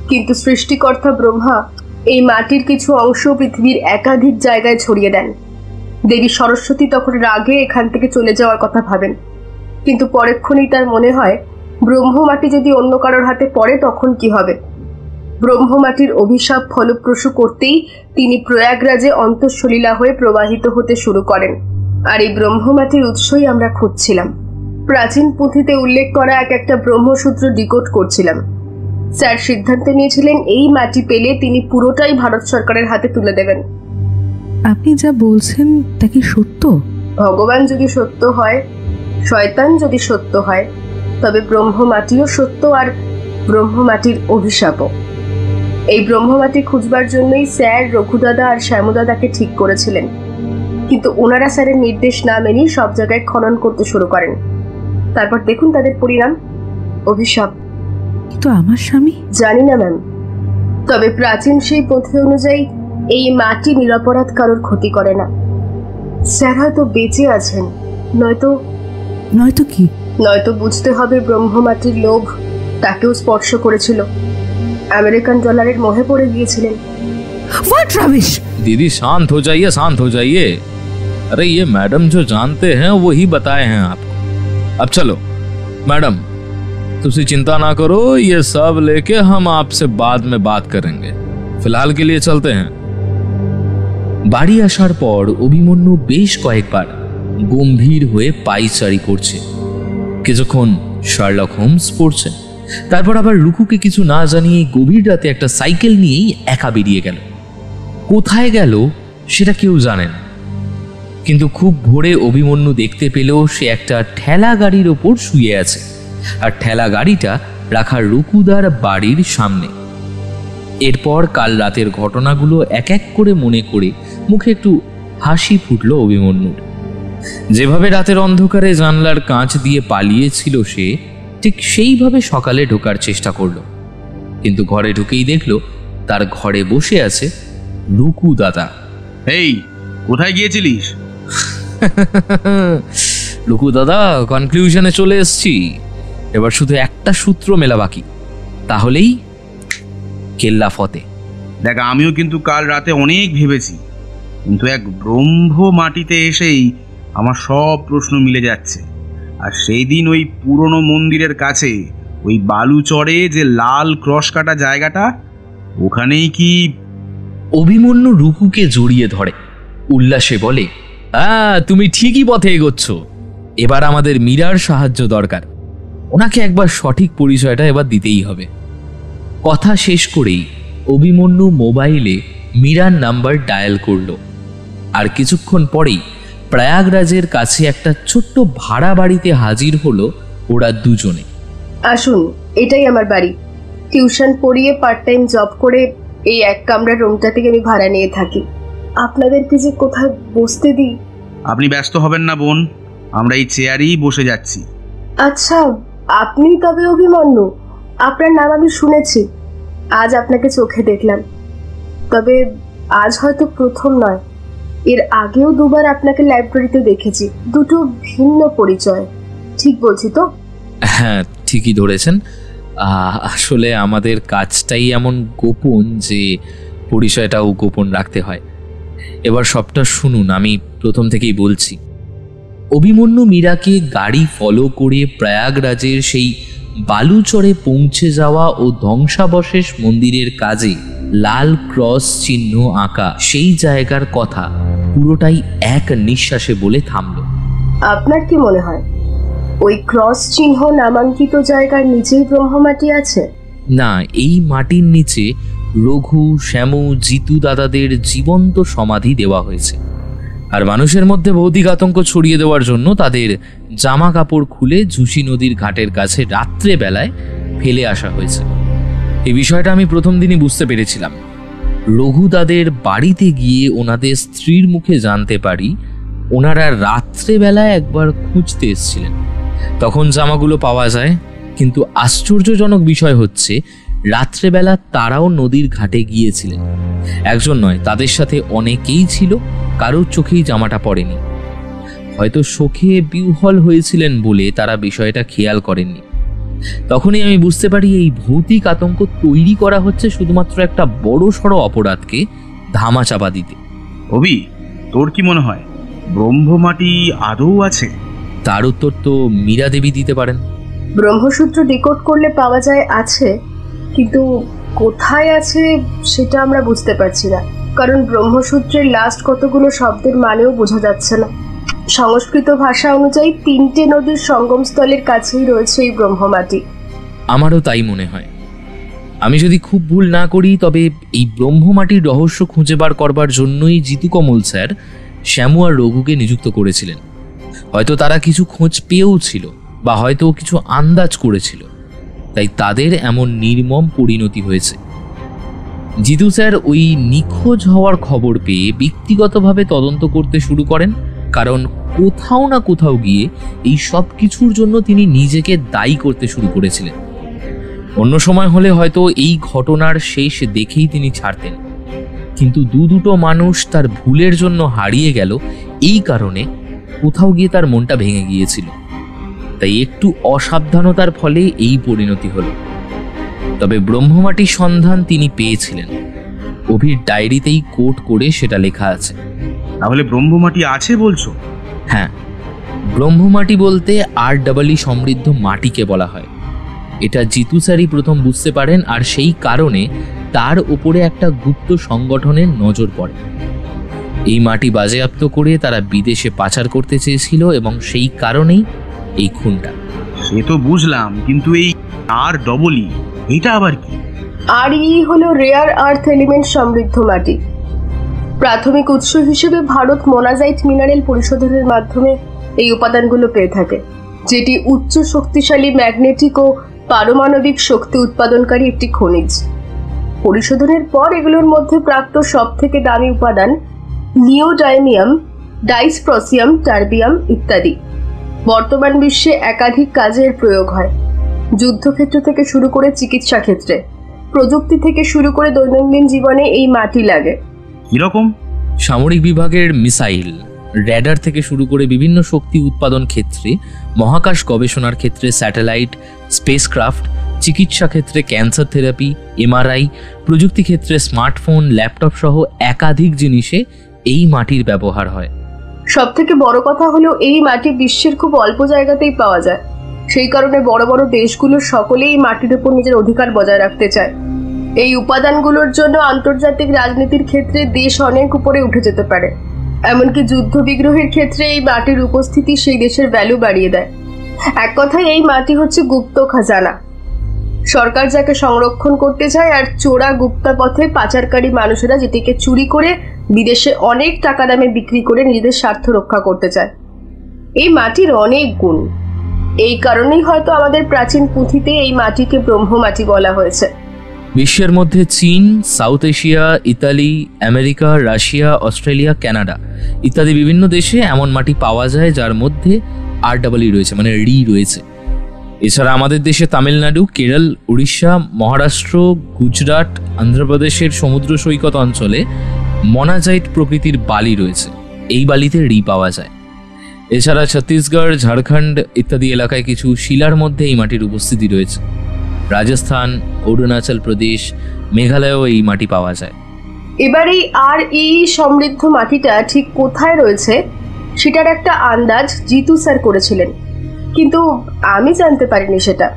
I: কিন্তু সৃষ্টিকর্তা ব্রহ্মা এই মাটির কিছু অংশ পৃথিবীর একাধিক জায়গায় ছড়িয়ে দেন। দেবী সরস্বতী তখন রাগে এখান থেকে চলে যাওয়ার কথা ভাবেন, কিন্তু পরক্ষণেই তার মনে হয় ব্রহ্মমাটি যদি অন্য কারোর হাতে পড়ে তখন কি হবে। ব্রহ্মমাটির অভিশাপ ফলপ্রসূ করতেই তিনি প্রয়াগরাজে অন্তঃসলীলা হয়ে প্রবাহিত হতে শুরু করেন। আর এই ব্রহ্মমাটির উৎসই আমরা খুঁজছিলাম। প্রাচীন পুঁথিতে উল্লেখ করা একটা ব্রহ্মসূত্র ডিকোড করছিলাম। স্যার সিদ্ধান্ত নিয়েছিলেন এই মাটি পেলে তিনি পুরোটাই ভারত সরকারের হাতে তুলে দেবেন।
M: আপনি যা বলছেন তা কি সত্য?
I: ভগবান যদি সত্য হয়, শয়তান যদি সত্য হয়, তবে ব্রহ্মমাটিও সত্য, আর ব্রহ্মমাটির অভিশাপও। এই ব্রহ্মমাটি খুঁজবার জন্যই স্যার রঘুদাদা আর শ্যামদাদাকে ঠিক করেছিলেন, কিন্তু ওনারা স্যারের নির্দেশ না মেনেই সব জায়গায় খনন করতে শুরু করেন। তারপর দেখুন তাদের পরিণাম, অভিশাপ।
M: কিন্তু আমার স্বামী?
I: জানি না ম্যাম, তবে প্রাচীন সেই পুঁথি অনুযায়ী এই মাটি নিরপরাধ কারোর ক্ষতি করে না। স্যার হয়তো বেঁচে আছেন, নয়তো
M: কি?
I: নয়তো বুঝতে হবে ব্রহ্মমাটির লোভ তাকেও স্পর্শ করেছিল। আমেরিকান ডলারের মোহে পড়ে গিয়েছিলেন।
N: দিদি শান্ত হো যাইয়ে, শান্ত হো যাইয়ে। अरे ये मैडम जो जानते हैं वही बताए हैं आपको। अब चलो मैडम, तुसी चिंता ना करो, ये सब लेके हम आपसे बाद में बात करेंगे, फिलहाल के लिए चलते हैं।
C: বাড়ি আসার পর অভিমন্যু বেশ কয়েকবার গম্ভীর হয়ে পায়চারি করছে, কিছুক্ষণ শার্লক হোমস পড়ছে, তারপর আবার লুকুকে কিছু না জানিয়ে গভীর রাতে একটা সাইকেল নিয়েই একা বেরিয়ে গেল। কোথায় গেল সেটা কেউ জানে না, কিন্তু খুব ভোরে অভিমন্যু দেখতে পেল সে একটা ঠেলা গাড়ির ওপর শুয়ে আছে, আর ঠেলা গাড়িটা রাখা রুকুদার বাড়ির সামনে। এরপর কাল রাতের ঘটনাগুলো এক এক করে মনে করে মুখে একটু হাসি ফুটল অভিমন্যুর। যেভাবে রাতের অন্ধকারে জানলার কাঁচ দিয়ে পালিয়েছিল সে, ঠিক সেইভাবে সকালে ঢোকার চেষ্টা করল, কিন্তু ঘরে ঢুকেই দেখল তার ঘরে বসে আছে রুকু দাদা।
B: এই, কোথায় গিয়েছিলিস?
C: রুকু দাদা, কনক্লুশনে চলে এসেছি, এবার শুধু একটা সূত্র মেলা বাকি, তাহলেই কেল্লা ফতে।
B: দেখ, আমিও কিন্তু কাল রাতে অনেক ভেবেছি, কিন্তু এক ব্রহ্ম মাটিতে এসেই আমার সব প্রশ্ন মিলে যাচ্ছে। আর সেই দিন ওই পুরনো মন্দিরের কাছে ওই বালুচরে যে লাল ক্রস কাটা জায়গাটা, ওখানেই কি?
C: অভিমন্যু রুকুকে জড়িয়ে ধরে উল্লাসে বলে, তুমি ঠিকই পথে এগোচ্ছ, এবার আমাদের মীরার সাহায্য দরকার, ওনাকে একবার সঠিক পরিচয়টা এবার দিতেই হবে। কথা শেষ করেই অভিমন্যু মোবাইলে মীরার নাম্বার ডায়াল করল, আর কিছুক্ষণ পরেই প্রয়াগরাজের কাছে একটা ছোট্ট ভাড়া বাড়িতে হাজির হলো ওরা দুজনে।
I: আসুন, এটাই আমার বাড়ি। টিউশন পড়িয়ে পার্ট টাইম জব করে এই এক কামরার রুমটা থেকে আমি ভাড়া নিয়ে থাকি। আপনাদেরকে যে কোথায় বসতে দিই।
B: আপনি ব্যস্ত হবেন না বোন, আমরা এই চেয়ারেই বসে যাচ্ছি।
I: আচ্ছা, আপনি তবে অভিমন্যু? আপনার নাম আমি শুনেছি, আজ আপনাকে চোখে দেখলাম, তবে আজ হয়তো প্রথম নয়, এর আগেও দুবার আপনাকে লাইব্রেরিতে দেখেছি। দুটো ভিন্ন পরিচয়, ঠিক বলছি তো?
C: হ্যাঁ, ঠিকই ধরেছেন। আসলে আমাদের কাজটাই এমন গোপন যে পরিচয়টাও গোপন রাখতে হয়। এবার সবটা শুনুন, আমি প্রথম থেকেই বলছি। অভিমন্যু মীরাকে গাড়ি ফলো করে প্রয়াগরাজের সেই বালুচরে পৌঁছে যাওয়া ও ধ্বংসাবশেষ মন্দিরের কাজে লাল ক্রস চিহ্ন আঁকা সেই জায়গার কথা পুরোটাই এক নিঃশ্বাসে বলে থামল।
I: আপনার কি মনে হয় ওই ক্রস চিহ্ন নামাঙ্কিত জায়গার নিচেই ব্রহ্মমাটি আছে?
C: না, এই মাটির নিচে রঘু, শ্যামু, জিতু দাদাদের জীবন্ত সমাধি দেওয়া হয়েছে, আর মানুষের মধ্যে ভৌতিক আতঙ্ক ছড়িয়ে দেওয়ার জন্য তাদের জামা কাপড় খুলে ঝুসি নদীর ঘাটের কাছে রাত্রে বেলায় ফেলে আসা হয়েছে। এই বিষয়টা আমি প্রথম দিনই বুঝতে পেরেছিলাম। রঘু দাদের বাড়িতে গিয়ে ওনাদের স্ত্রীর মুখে জানতে পারি ওনারা রাত্রেবেলায় একবার খুঁজতে এসেছিলেন, তখন জামাগুলো পাওয়া যায়, কিন্তু আশ্চর্যজনক বিষয় হচ্ছে রাত্রেবেলা তারাও নদীর ঘাটে গিয়েছিলেন। একজন নয়, তাদের সাথে অনেকেই ছিল, কারোর চোখেই জামাটা পড়েনি। হয়তো শোকে বিহ্বল হয়েছিলেন বলে তারা বিষয়টা খেয়াল করেননি। তখনই আমি বুঝতে পারি এই ভৌতিক আতঙ্ক তৈরি করা হচ্ছে শুধুমাত্র একটা বড় সড়ো অপরাধকে ধামা চাপা দিতে।
B: অভি, তোর কি মনে হয় ব্রহ্মমাটি আদৌ আছে?
C: তার উত্তর তো মীরা দেবী দিতে পারেন।
I: ব্রহ্মসূত্র ডিকোড করলে পাওয়া যায় আছে, কিন্তু কোথায় আছে সেটা আমরা বুঝতে পারছি না, কারণ ব্রহ্মসূত্রের লাস্ট কতগুলো শব্দের মানেও বোঝা যাচ্ছে না। সংস্কৃত ভাষা অনুযায়ী 3টে নদীর সঙ্গমস্থলের কাছেই রয়েছে এই ব্রহ্মমাটি।
C: আমারও তাই মনে হয়। আমি যদি খুব ভুল না করি, তবে এই ব্রহ্মমাটির রহস্য খুঁজে বার করবার জন্যই জিতু কমল স্যার শ্যামু আর রঘুকে নিযুক্ত করেছিলেন। হয়তো তারা কিছু খোঁজ পেয়েও ছিল, বা হয়তো কিছু আন্দাজ করেছিল, তাই তাদের এমন নির্মম পরিণতি হয়েছে। জিতু স্যার ওই নিখোঁজ হওয়ার খবর পেয়ে ব্যক্তিগতভাবে তদন্ত করতে শুরু করেন, কারণ কোথাও না কোথাও গিয়ে এই সব কিছুর জন্য তিনি নিজেকে দায়ী করতে শুরু করেছিলেন। অন্য সময় হলে হয়তো এই ঘটনার শেষ দেখেই তিনি ছাড়তেন, কিন্তু দুটো মানুষ তার ভুলের জন্য হারিয়ে গেল, এই কারণে কোথাও গিয়ে তার মনটা ভেঙে গিয়েছিল। তাই একটু অসাবধানতার ফলে এই পরিণতি হলো। তবে ব্রহ্মমাটির সন্ধান তিনি পেয়েছিলেন, অভির ডায়েরিতেই কোট করে সেটা লেখা আছে।
B: তাহলে ব্রহ্মমাটি আছে বলছো?
C: হ্যাঁ, ব্রহ্মমাটি বলতে REE সমৃদ্ধ মাটিকে বলা হয়। এটা জিতু স্যারই প্রথম বুঝতে পারেন, আর সেই কারণে তার উপরে একটা গুপ্ত সংগঠনের নজর পড়ে। এই মাটি বাজেয়াপ্ত করে তারা বিদেশে পাচার করতে চেয়েছিল, এবং সেই কারণেই এই খুনটা।
B: সে তো বুঝলাম, কিন্তু এই REE এটা আবার কি?
I: REE হলো রেয়ার আর্থ এলিমেন্ট সমৃদ্ধ মাটি। প্রাথমিক উৎস হিসেবে ভারত মোনাজাইট মিনারেল পরিশোধনের মাধ্যমে এই উপাদানগুলো পেয়ে থাকে, যেটি উচ্চ শক্তিশালী ম্যাগনেটিক ও পারমাণবিক শক্তি উৎপাদনকারী একটি খনিজ। পরিশোধনের পর এগুলোর মধ্যে প্রাপ্ত সব থেকে দামি উপাদান নিওডাইমিয়াম, ডাইসপ্রসিয়াম, টার্বিয়াম ইত্যাদি। বর্তমান বিশ্বে একাধিক কাজের প্রয়োগ হয়, যুদ্ধক্ষেত্র থেকে শুরু করে চিকিৎসা ক্ষেত্রে, প্রযুক্তি থেকে শুরু করে দৈনন্দিন জীবনে এই মাটি লাগে।
B: কিরকম?
C: সামরিক বিভাগের মিসাইল, র্যাডার থেকে শুরু করে বিভিন্ন শক্তি উৎপাদন ক্ষেত্রে, মহাকাশ গবেষণার ক্ষেত্রে স্যাটেলাইট, স্পেসক্রাফট, চিকিৎসা ক্ষেত্রে ক্যান্সার থেরাপি, MRI, প্রযুক্তি ক্ষেত্রে স্মার্টফোন, ল্যাপটপ সহ একাধিক জিনিসে এই মাটির ব্যবহার হয়।
I: সব থেকে বড় কথা হলো এই মাটি বিশ্বের খুব অল্প জায়গাতেই পাওয়া যায়। সেই কারণে বড় বড় দেশগুলো সকলেই মাটির উপর নিজের অধিকার বজায় রাখতে চায়। এই উপাদানগুলোর জন্য আন্তর্জাতিক রাজনীতির ক্ষেত্রে দেশ অনেক উপরে উঠে যেতে পারে। এমনকি যুদ্ধ বিগ্রহের ক্ষেত্রে এই মাটির উপস্থিতি সেই দেশের ভ্যালু বাড়িয়ে দেয়। এক কথায় এই মাটি হচ্ছে গুপ্ত খাজানা। সরকার যাকে সংরক্ষণ করতে চায়, আর চোরা গুপ্তা পথে পাচারকারী মানুষেরা যেটিকে চুরি করে বিদেশে অনেক টাকা দামে বিক্রি করে নিজেদের স্বার্থ রক্ষা করতে চায়। এই মাটির অনেক গুণ। এই কারণেই হয়তো আমাদের প্রাচীন পুঁথিতে এই মাটিকে ব্রহ্মমাটি বলা হয়েছে।
C: বিশ্বের মধ্যে চীন, south Asia, Italy, America, Russia, Australia, Canada ইত্যাদি বিভিন্ন দেশে এমন মাটি পাওয়া যায় যার মধ্যে REE রয়েছে, মানে রি রয়েছে। এছাড়া আমাদের দেশে তামিলনাড়ু, কেরল, উড়িষ্যা, মহারাষ্ট্র, গুজরাট, অন্ধ্রপ্রদেশের সমুদ্র সৈকত অঞ্চলে মনাজাইট প্রকৃতির বালি রয়েছে। এই বালিতে রি পাওয়া যায়। এছাড়া ছত্তিশগড়, ঝাড়খণ্ড ইত্যাদি এলাকায় কিছু শিলার মধ্যে এই মাটির উপস্থিতি রয়েছে। রাজস্থান, অরুণাচল প্রদেশ, মেঘালয়েও এই মাটি পাওয়া যায়।
I: এবার এই REE সমৃদ্ধ মাটিটা ঠিক কোথায় রয়েছে সেটার একটা আন্দাজ জিতু স্যার করেছিলেন, কিন্তু আমি জানতে পারিনি সেটা।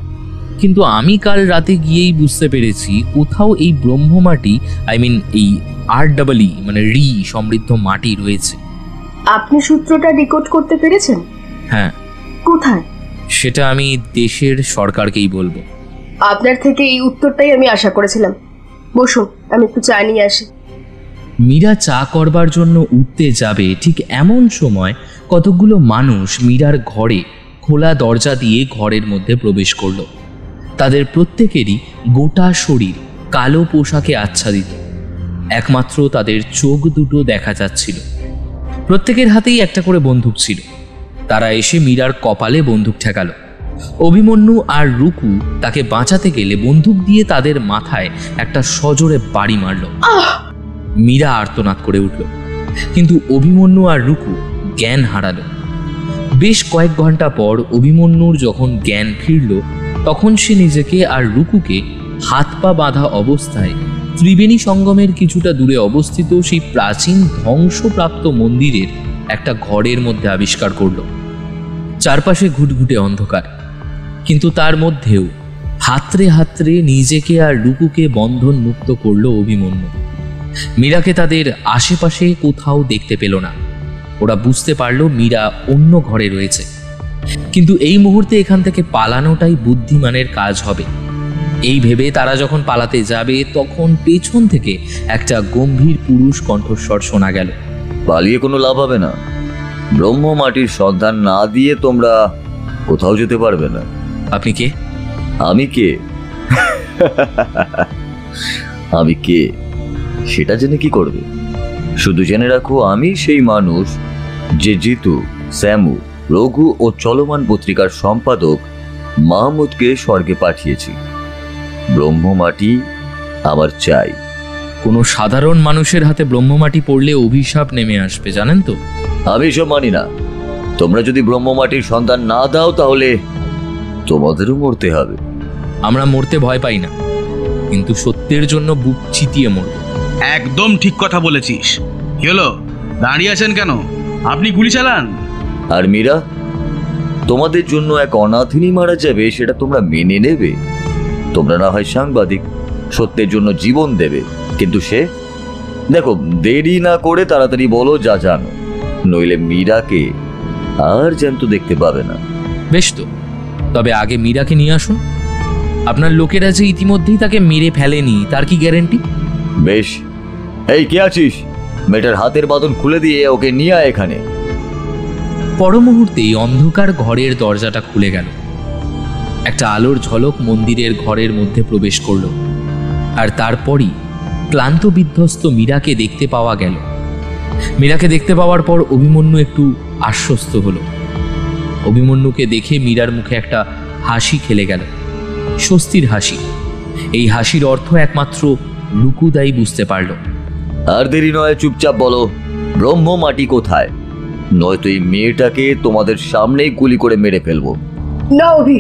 C: কিন্তু আমি কাল রাতে গিয়েই বুঝতে পেরেছি কোথাও এই ব্রহ্মমাটি, এই REE মানে রি সমৃদ্ধ মাটি রয়েছে।
I: আপনি সূত্রটা ডিকোড করতে পেরেছেন?
C: হ্যাঁ।
I: কোথায়?
C: সেটা আমি দেশের সরকারকেই বলবো।
I: আপনার থেকে এই উত্তরটাই আমি আশা করেছিলাম। বসুন, আমি একটু চা নিয়ে আসি।
C: মীরা চা করবার জন্য উঠতে যাবে, ঠিক এমন সময় কতকগুলো মানুষ মীরার ঘরে খোলা দরজা দিয়ে ঘরের মধ্যে প্রবেশ করল। তাদের প্রত্যেকেরই গোটা শরীর কালো পোশাকে আচ্ছাদিত, একমাত্র তাদের চোখ দুটো দেখা যাচ্ছিল। প্রত্যেকের হাতেই একটা করে বন্দুক ছিল। তারা এসে মীরার কপালে বন্দুক ঠেকালো। অভিমন্যু আর রুকু তাকে বাঁচাতে গেলে বন্দুক দিয়ে তাদের মাথায় একটা সজোরে বাড়ি মারল। মীরা আর্তনাদ করে উঠল, কিন্তু অভিমন্যু আর রুকু জ্ঞান হারালো। বেশ কয়েক ঘন্টা পর অভিমন্যুর যখন জ্ঞান ফিরল, তখন সে নিজেকে আর রুকুকে হাত পা বাঁধা অবস্থায় ত্রিবেণী সঙ্গমের কিছুটা দূরে অবস্থিত সেই প্রাচীন ধ্বংসপ্রাপ্ত মন্দিরের একটা ঘরের মধ্যে আবিষ্কার করল। চারপাশে ঘুটঘুটে অন্ধকার, কিন্তু তার মধ্যেও হাতড়ে হাতড়ে নিজেকে আর রুকুকে বন্ধন মুক্ত করল অভিমন্যু। মীরাকে তাদের আশেপাশে কোথাও দেখতে পেল না। ওরা বুঝতে পারল মীরা অন্য ঘরে রয়েছে, কিন্তু এই মুহূর্তে এখান থেকে পালানোটাই বুদ্ধিমানের কাজ হবে। এই ভেবে তারা যখন পালাতে যাবে, তখন পেছন থেকে একটা গম্ভীর পুরুষ কণ্ঠস্বর শোনা গেল।
D: পালিয়ে কোনো লাভ হবে না। ব্রহ্মমাটির সন্ধান না দিয়ে তোমরা কোথাও যেতে পারবে না।
C: আপনি কে?
D: আমি কে? আমি কে সেটা জেনে কি করবে? শুধু জেনে রাখো, আমি সেই মানুষ যে জিতু, শ্যামু, রঘু ও চলমান পত্রিকার সম্পাদক মাহমুদকে স্বর্গে পাঠিয়েছি। ব্রহ্মমাটি আমার চাই।
C: কোনো সাধারণ মানুষের হাতে ব্রহ্মমাটি পড়লে অভিশাপ নেমে আসবে, জানেন তো?
D: আমি সব মানি না। তোমরা যদি ব্রহ্মমাটির সন্ধান না দাও, তাহলে তোমাদেরও মরতে হবে।
C: আমরা মরতে ভয় পাই না, কিন্তু সত্যের জন্য বুক চিতিয়ে মরব।
B: একদম ঠিক কথা বলেছিস। কি হলো, দাঁড়িয়ে আছেন কেন? আপনি গুলি চালান।
D: আর মীরা, তোমাদের জন্য এক অনাথিনী মারা যাবে সেটা তোমরা মেনে নেবে? তোমরা না হয় সাংবাদিক, সত্যের জন্য জীবন দেবে, কিন্তু সে, দেখো, দেরি না করে তাড়াতাড়ি বলো যা জানো, নইলে মীরাকে আর জ্যান্ত দেখতে পাবে না।
C: বেশ তো, তবে আগে মীরাকে নিয়ে আসুন। আপনার লোকেরা যে ইতিমধ্যেই তাকে মেরে ফেলেনি তার কি গ্যারেন্টি?
D: বেশ, এই কে আছিস? মেয়েটার হাতের বাঁধন খুলে দিয়ে ওকে নিয়ে আয় এখানে।
C: পর মুহূর্তেই অন্ধকার ঘরের দরজাটা খুলে গেল। একটা আলোর ঝলক মন্দিরের ঘরের মধ্যে প্রবেশ করল, আর তারপরই ক্লান্ত বিধ্বস্ত মীরাকে দেখতে পাওয়া গেল। মীরাকে দেখতে পাওয়ার পর অভিমন্যু একটু আশ্বস্ত হলো। অভিমন্যুকে দেখে মীরার মুখে একটা হাসি খেলে গেল, স্বস্তির হাসি। এই হাসির অর্থ একমাত্র লুকুদাই বুঝতে পারল।
D: আর দেরি নয়, চুপচাপ বলো ব্রহ্ম মাটি কোথায়, নয়তো এই মেয়েটাকে তোমাদের সামনেই গুলি করে মেরে ফেলবো।
I: না অভি,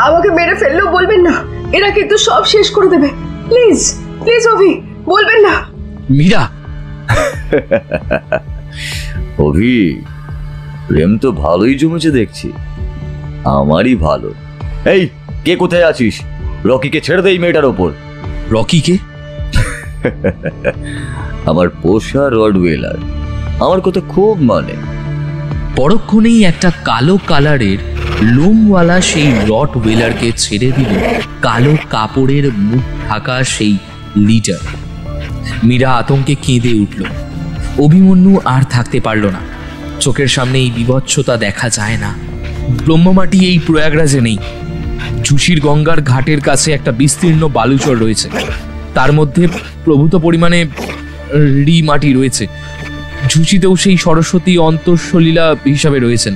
I: আমাকে মেরে ফেললেও বলবেন না, এরা কিন্তু সব শেষ করে দেবে। প্লিজ প্লিজ অভি, বলবেন না।
C: মীরা।
D: অভি, প্রেম তো ভালোই জমেছে দেখছি। আমারই ভালো। এই, কে কোথায় আছিস? রকিকে ছেড়ে দে এই মেয়েটার ওপর।
C: রকিকে?
D: আমার পোষা রডওয়েলার, আমার কথা খুব মানে।
C: পরক্ষণেই একটা কালো কালারের লোমওয়ালা সেই রটওয়েলারকে ছেড়ে দিল কালো কাপড়ের মুখ ঢাকা সেই লিডার। মীরা আতঙ্কে কেঁদে উঠল। অভিমন্যু আর থাকতে পারল না। চোখের সামনে এই বিভৎসতা দেখা যায় না। ব্রহ্মমাটি এই প্রয়াগরাজে নেই। ঝুষির গঙ্গার ঘাটের কাছে একটা বিস্তীর্ণ বালুচর রয়েছে, তার মধ্যে প্রভূত পরিমাণে মাটি রয়েছে। ঝুষিতেও সেই সরস্বতী অন্তঃসলীলা হিসাবে রয়েছেন,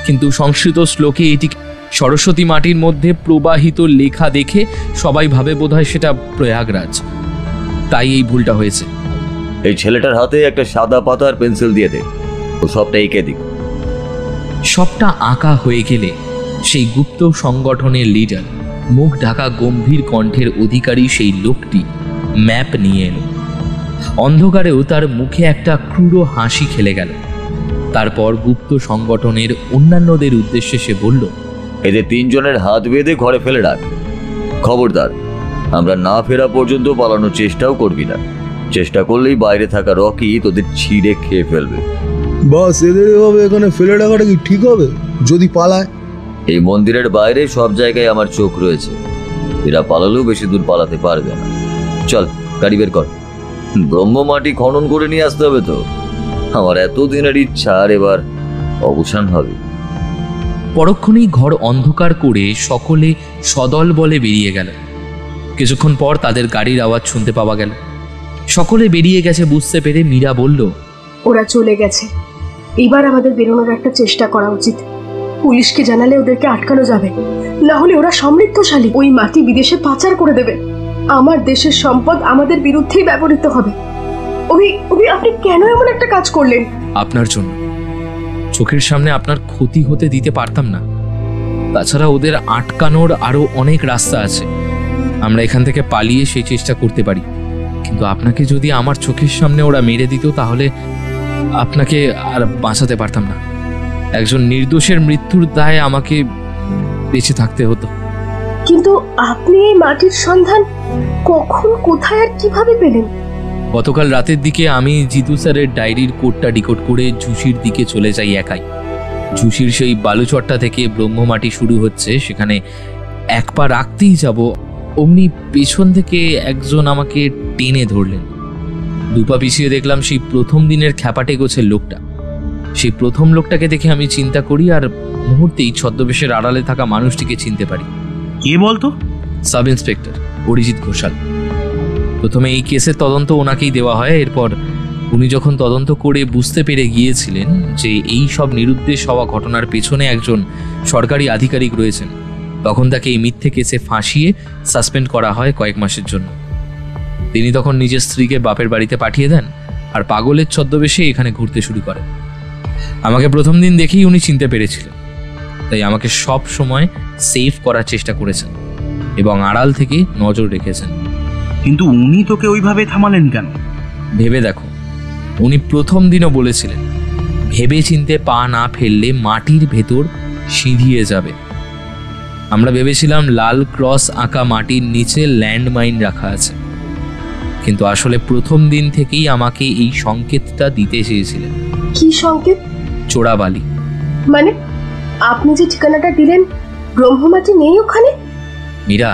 C: কিন্তু সংস্কৃত শ্লোকে এটি সরস্বতী মাটির মধ্যে প্রবাহিত লেখা দেখে সবাই ভাবে বোধহয় সেটা প্রয়াগরাজ, তাই এই ভুলটা হয়েছে।
D: এই ছেলেটার হাতে একটা সাদা পাতা আর পেন্সিল দিয়ে দে, ও সবটা এঁকে দিক।
C: সবটা আঁকা হয়ে গেলে সেই গুপ্ত সংগঠনের লিডার, মুখ ঢাকা গম্ভীর কণ্ঠের অধিকারী সেই লোকটি ম্যাপ নিয়ে এলো। অন্ধকারেও তার মুখে একটা ক্রূর হাসি খেলে গেল। তারপর গুপ্ত সংগঠনের অন্যান্যদের উদ্দেশ্যে সে বলল,
D: এদের তিনজনের হাত বেঁধে ঘরে ফেলে রাখ। খবরদার, আমরা না ফেরা পর্যন্ত পালানোর চেষ্টাও করবি না। চেষ্টা করলেই বাইরে থাকা রকি তোদের ছিঁড়ে খেয়ে ফেলবে।
O: বাস, এদের এভাবে এখানে ফেলে রাখাটা কি ঠিক হবে যদি পালায়?
D: এই মন্দিরের বাইরে সব জায়গায় আমার চোখ রয়েছে, এরা পালালেও বেশি দূর পালাতে পারবে না। চল, গাড়ি বের কর। ব্রহ্মমাটি খনন করে নিয়ে আসতে হবে তো। আমার এতদিনের ইচ্ছা আর এবার অবসান হবে।
C: পরক্ষণেই ঘর অন্ধকার করে সকলে সদল বলে বেরিয়ে গেল। কিছুক্ষণ পর তাদের গাড়ির আওয়াজ শুনতে পাওয়া গেল। সকলে বেরিয়ে গেছে বুঝতে পেরে মীরা বলল,
I: ওরা চলে গেছে, এবার আমাদের বেরোনোর একটা চেষ্টা করা উচিত। পুলিশকে জানালে ওদেরকে আটকানো যাবে, না হলে ওরা সমৃদ্ধশালী, ওই মাটি বিদেশে পাচার করে দেবে। আমার দেশের সম্পদ আমাদের বিরুদ্ধেই ব্যবহৃত হবে। আপনি কেন এমন একটা কাজ করলেন?
C: আপনার জন্য। চোখের সামনে আপনার ক্ষতি হতে দিতে পারতাম না। তাছাড়া ওদের আটকানোর আরো অনেক রাস্তা আছে। আমরা এখান থেকে পালিয়ে সেই চেষ্টা করতে পারি, কিন্তু আপনাকে যদি আমার চোখের সামনে ওরা মেরে দিত তাহলে আপনাকে আর বাঁচাতে পারতাম না। একজন নির্দোষের মৃত্যুর দায়ে আমাকে বেঁচে থাকতে হতো।
I: কিন্তু আপনি এই মাটির সন্ধান কখন, কোথায় আর কিভাবে পেলেন?
C: গতকাল রাতের দিকে আমি জিতু স্যারের ডায়েরির কোডটা ডিকোড করে ঝুষির দিকে চলে যাই একাই। ঝুষির সেই বালুচরটা থেকে ব্রহ্মমাটি শুরু হচ্ছে, সেখানে এক পা রাখতেই যাব, অমনি পেছন থেকে একজন আমাকে টেনে ধরলেন। দুপা পিছিয়ে দেখলাম সেই প্রথম দিনের খ্যাপাটে গোছের লোকটা। সেই প্রথম লোকটাকে দেখে আমি চিন্তা করি, আর মুহূর্তেই ছদ্মবেশের আড়ালে থাকা মানুষটিকে চিনতে পারি।
B: কে বলতো?
C: Sub inspector Arijit Ghoshal. প্রথমে এই কেসের তদন্ত ওনাকেই দেওয়া হয়। এরপর উনি যখন তদন্ত করে বুঝতে পেরে গিয়েছিলেন যে এই সব নিরুদ্দেশ হওয়া ঘটনার পেছনে একজন সরকারি আধিকারিক রয়েছেন, তখন তাকে এই মিথ্যে কেসে ফাঁসিয়ে সাসপেন্ড করা হয় কয়েক মাসের জন্য। তিনি তখন নিজের স্ত্রীকে বাপের বাড়িতে পাঠিয়ে দেন, আর পাগলের ছদ্মবেশে এখানে ঘুরতে শুরু করেন। আমাকে প্রথম দিন দেখেই উনি চিনতে পেরেছিলেন, তাই আমাকে সব সময় সেভ করার চেষ্টা করেছেন এবং আড়াল থেকে নজর রেখেছেন।
B: কিন্তু উনি তোকে ওইভাবে থামালেন কেন?
C: ভেবে দেখো, উনি প্রথম দিনও বলেছিলেন ভেবে চিনতে পা না ফেললে মাটির ভেতর সিঁধিয়ে যাবে। আমরা ভেবেছিলাম লাল ক্রস আঁকা মাটির নিচে ল্যান্ডমাইন রাখা আছে, কিন্তু আসলে প্রথম দিন থেকেই আমাকে এই সংকেতটা দিতে চেয়েছিলেন।
I: কি সংকেত?
C: চোরাবালি।
I: মানে আপনি যে ঠিকানাটা দিলেন ব্রহ্মমাটি নেই ওখানে?
C: মীরা,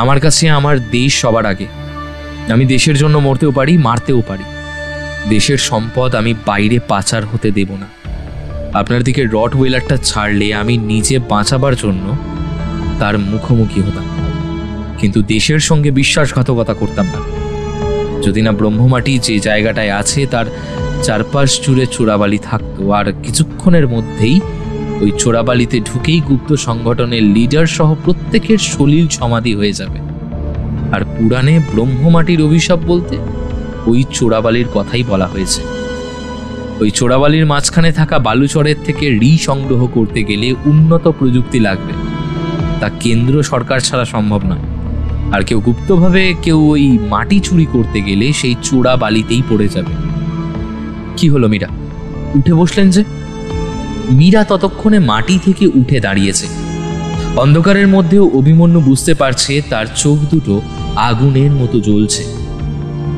C: আমার কাছে আমার দেশ সবার আগে। আমি দেশের জন্য মরতেও পারি, মারতেও পারি। দেশের সম্পদ আমি বাইরে পাচার হতে দেব না। আপনার দিকে রট ওয়েলারটা ছাড়লে আমি নিজে বাঁচাবার জন্য তার মুখোমুখি হতাম, কিন্তু দেশের সঙ্গে বিশ্বাসঘাতকতা করতাম না। যদি না ব্রহ্মমাটি যে জায়গাটায় আছে তার চারপাশ জুড়ে চোরাবালি থাকতো, আর কিছুক্ষণের মধ্যেই ওই চোরাবালিতে ঢুকেই গুপ্ত সংগঠনের লিডার সহ প্রত্যেকের সলিল সমাধি হয়ে যাবে। আর পুরাণে ব্রহ্মমাটির অভিশাপ বলতে ওই চোরাবালির কথাই বলা হয়েছে। ওই চোরাবালির মাঝখানে থাকা বালুচরের থেকে সংগ্রহ করতে গেলে উন্নত প্রযুক্তি লাগবে, তা কেন্দ্র সরকার ছাড়া সম্ভব নয়। আর কেউ গুপ্তভাবে কেউ ওই মাটি চুরি করতে গেলে সেই চোরাবালিতেই পড়ে যাবে। কি হলো মীরা, উঠে বসলেন যে? মীরা ততক্ষণে মাটি থেকে উঠে দাঁড়িয়েছে। অন্ধকারের মধ্যেও অভিমন্যু বুঝতে পারছে তার চোখ দুটো আগুনের মতো জ্বলছে।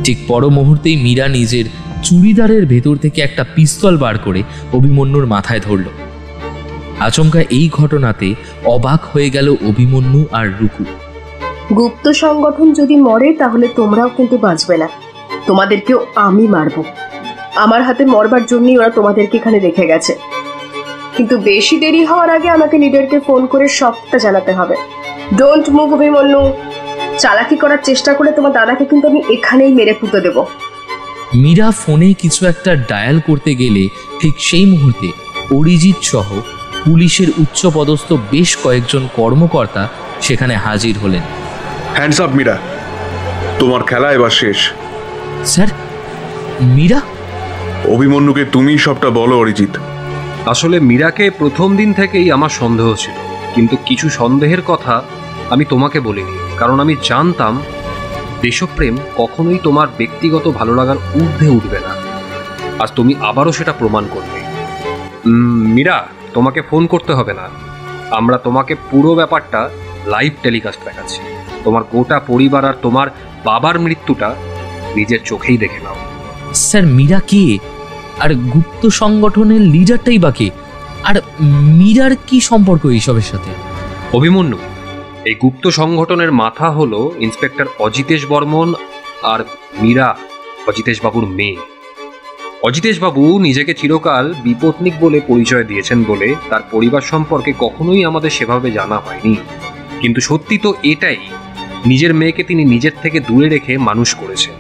C: ঠিক পর মুহূর্তেই মীরা নিজের চুড়িদারের ভেতর থেকে একটা পিস্তল বার করে অভিমন্যুর মাথায় ধরল। আচমকা এই ঘটনাতে অবাক হয়ে গেল অভিমন্যু আর রুকু।
I: গুপ্ত সংগঠন যদি মরে তাহলে তোমরাও কিন্তু বাঁচবে না, তোমাদেরকেও আমি মারব। আমার হাতে মরবার জন্যই ওরা তোমাদেরকে এখানে রেখে গেছে। কিন্তু বেশি দেরি হওয়ার আগে আমাকে লিডারকে ফোন করে সবটা জানাতে হবে। Don't move Abhimanyu. চালাকি করার চেষ্টা করে তোমার দাদাকে কিন্তু আমি এখানেই মেরে পুঁতে দেব।
C: মীরা ফোনে কিছু একটা ডায়াল করতে গেলে ঠিক সেই মুহূর্তে অরিজিৎ সহ পুলিশের উচ্চপদস্থ বেশ কয়েকজন কর্মকর্তা সেখানে হাজির হলেন।
P: হ্যান্ডস আপ মীরা, তোমার খেলা এবার শেষ।
C: স্যার, মীরা?
P: অভিমন্যুকে তুমি সবটা বলো অরিজিৎ।
E: আসলে মীরাকে প্রথম দিন থেকেই আমার সন্দেহ ছিল, কিন্তু কিছু সন্দেহের কথা আমি তোমাকে বলিনি, কারণ আমি জানতাম দেশপ্রেম কখনোই তোমার ব্যক্তিগত ভালো লাগার ঊর্ধ্বে উঠবে না। আজ তুমি আবারও সেটা প্রমাণ করবে। মীরা, তোমাকে ফোন করতে হবে না, আমরা তোমাকে পুরো ব্যাপারটা লাইভ টেলিকাস্ট দেখাচ্ছি। তোমার গোটা পরিবার আর তোমার বাবার মৃত্যুটা নিজের চোখেই দেখে নাও।
C: স্যার, মীরা কে? আর গুপ্ত সংগঠনের লিডারটাই বা কে? আর মীরার কি সম্পর্ক এইসবের সাথে?
E: অভিমন্যু, এই গুপ্ত সংগঠনের মাথা হলো ইন্সপেক্টর অজিতেশ বর্মন, আর মীরা অজিতেশ বাবুর মেয়ে। অজিতেশ বাবু নিজেকে চিরকাল বিপত্নিক বলে পরিচয় দিয়েছেন বলে তার পরিবার সম্পর্কে কখনোই আমাদের সেভাবে জানা হয়নি, কিন্তু সত্যি তো এটাই, নিজের মেয়েকে তিনি নিজের থেকে দূরে রেখে মানুষ করেছেন।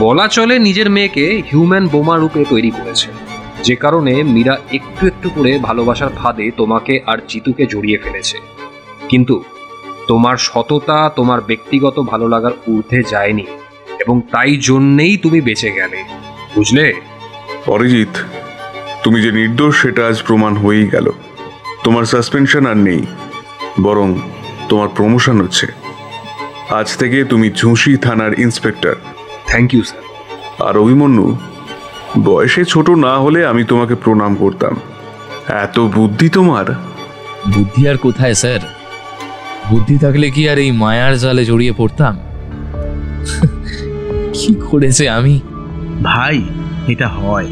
E: বলা চলে নিজের মেয়েকে হিউম্যান বোমা রূপে তৈরি করেছেন, যে কারণে মীরা একটু একটু করে ভালোবাসার ফাঁদে তোমাকে আর জিতুকে জড়িয়ে ফেলেছে। কিন্তু তোমার সততা তোমার ব্যক্তিগত ভালো লাগার ঊর্ধ্বে যায়নি, এবং তাই জন্যেই তুমি বেঁচে গেলে, বুঝলে?
P: অরিজিৎ, তুমি যে নির্দোষ সেটা আজ প্রমাণ হয়েই গেল। তোমার সাসপেনশন আর নেই, বরং তোমার প্রমোশন হচ্ছে। আজ থেকে তুমি ঝুঁসি থানার ইন্সপেক্টর।
E: Thank you sir.
P: আর অভিমন্যু, বয়সে ছোট না হলে আমি তোমাকে প্রণাম করতাম, এত বুদ্ধি তোমার।
C: বুদ্ধি আর কোথায় স্যার, বুদ্ধি থাকলে কি আর এই মায়ার জালে জড়িয়ে পড়তাম? কি করেছে আমি?
B: ভাই, এটা হয়,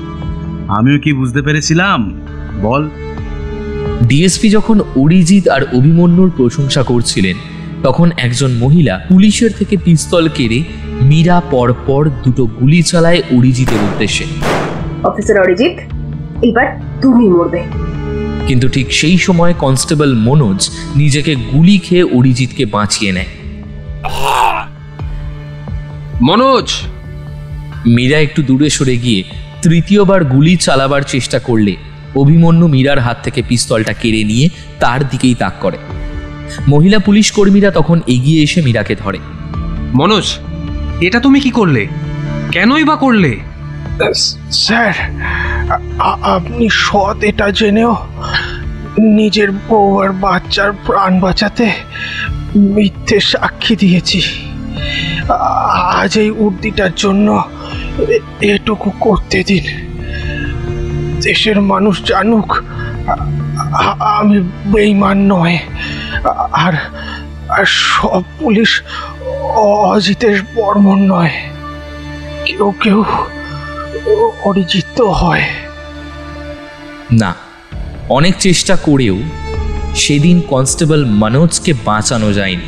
B: আমিও কি বুঝতে পেরেছিলাম বল।
C: ডিএসপি যখন অরিজিৎ আর অভিমন্যুর প্রশংসা করছিলেন, তখন একজন মহিলা পুলিশের থেকে পিস্তল কেড়ে মীরা পরপর দুটো গুলি চালায় অরিজিতের উদ্দেশ্যে।
I: অফিসার অরিজিৎ, এবার তুমি মরবে।
C: কিন্তু ঠিক সেই সময় কনস্টেবল মনোজ নিজেকে গুলি খেয়ে অরিজিৎকে বাঁচিয়ে নেয়।
E: মনোজ!
C: মীরা একটু দূরে সরে গিয়ে তৃতীয়বার গুলি চালাবার চেষ্টা করলে অভিমন্যু মীরার হাত থেকে পিস্তলটা কেড়ে নিয়ে তার দিকেই তাক করে। মহিলা পুলিশ কর্মীরা তখন এগিয়ে এসে মীরাকে ধরে।
E: মনোজ, এটা তুমি কি করলে? কেনই বা করলে?
G: স্যার, আপনি সৎ এটা জেনেও নিজের বউ আর বাচ্চার প্রাণ বাঁচাতে মিথ্যে সাক্ষী দিয়েছি। আজ এই উর্দিটার জন্য এটুকু করতে দিন। দেশের মানুষ জানুক আমি বেঈমান নয়, আর সব পুলিশ অজিতেশ বর্মন নয়। কেউ কেউ অরিজিৎ হয়।
C: না, অনেক চেষ্টা করেও সেদিন কনস্টেবল মনোজকে বাঁচানো যায়নি।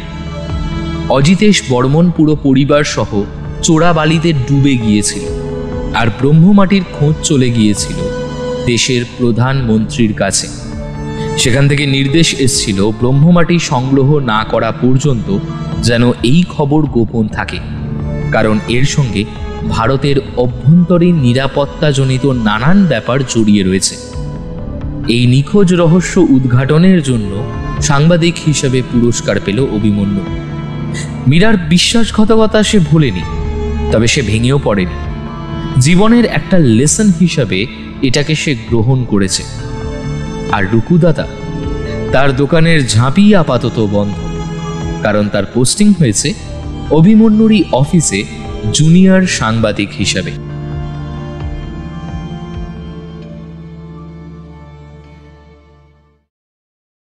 C: অজিতেশ বর্মন পুরো পরিবার সহ চোরাবালিতে ডুবে গিয়েছিল, আর ব্রহ্মমাটির খোঁজ চলে গিয়েছিল দেশের প্রধানমন্ত্রীর কাছে। সেখান থেকে নির্দেশ এসেছিল ব্রহ্মমাটি সংগ্রহ না করা পর্যন্ত যেন এই খবর গোপন থাকে, কারণ এর সঙ্গে ভারতের অভ্যন্তরীণ নিরাপত্তাজনিত নানান ব্যাপার জড়িয়ে রয়েছে। এই নিখোঁজ রহস্য উদ্ঘাটনের জন্য সাংবাদিক হিসেবে পুরস্কার পেল অভিমন্যু। মীরার বিশ্বাসঘাতকতা সে ভোলেনি, তবে সে ভেঙেও পড়েনি। জীবনের একটা লেসন হিসাবে এটাকে সে গ্রহণ করেছে। আর রুকুদাদা, তার দোকানের ঝাঁপি আপাতত বন্ধ, কারণ তার পোস্টিং হয়েছে অভিমন্যুরই অফিসে জুনিয়র সাংবাদিক হিসাবে।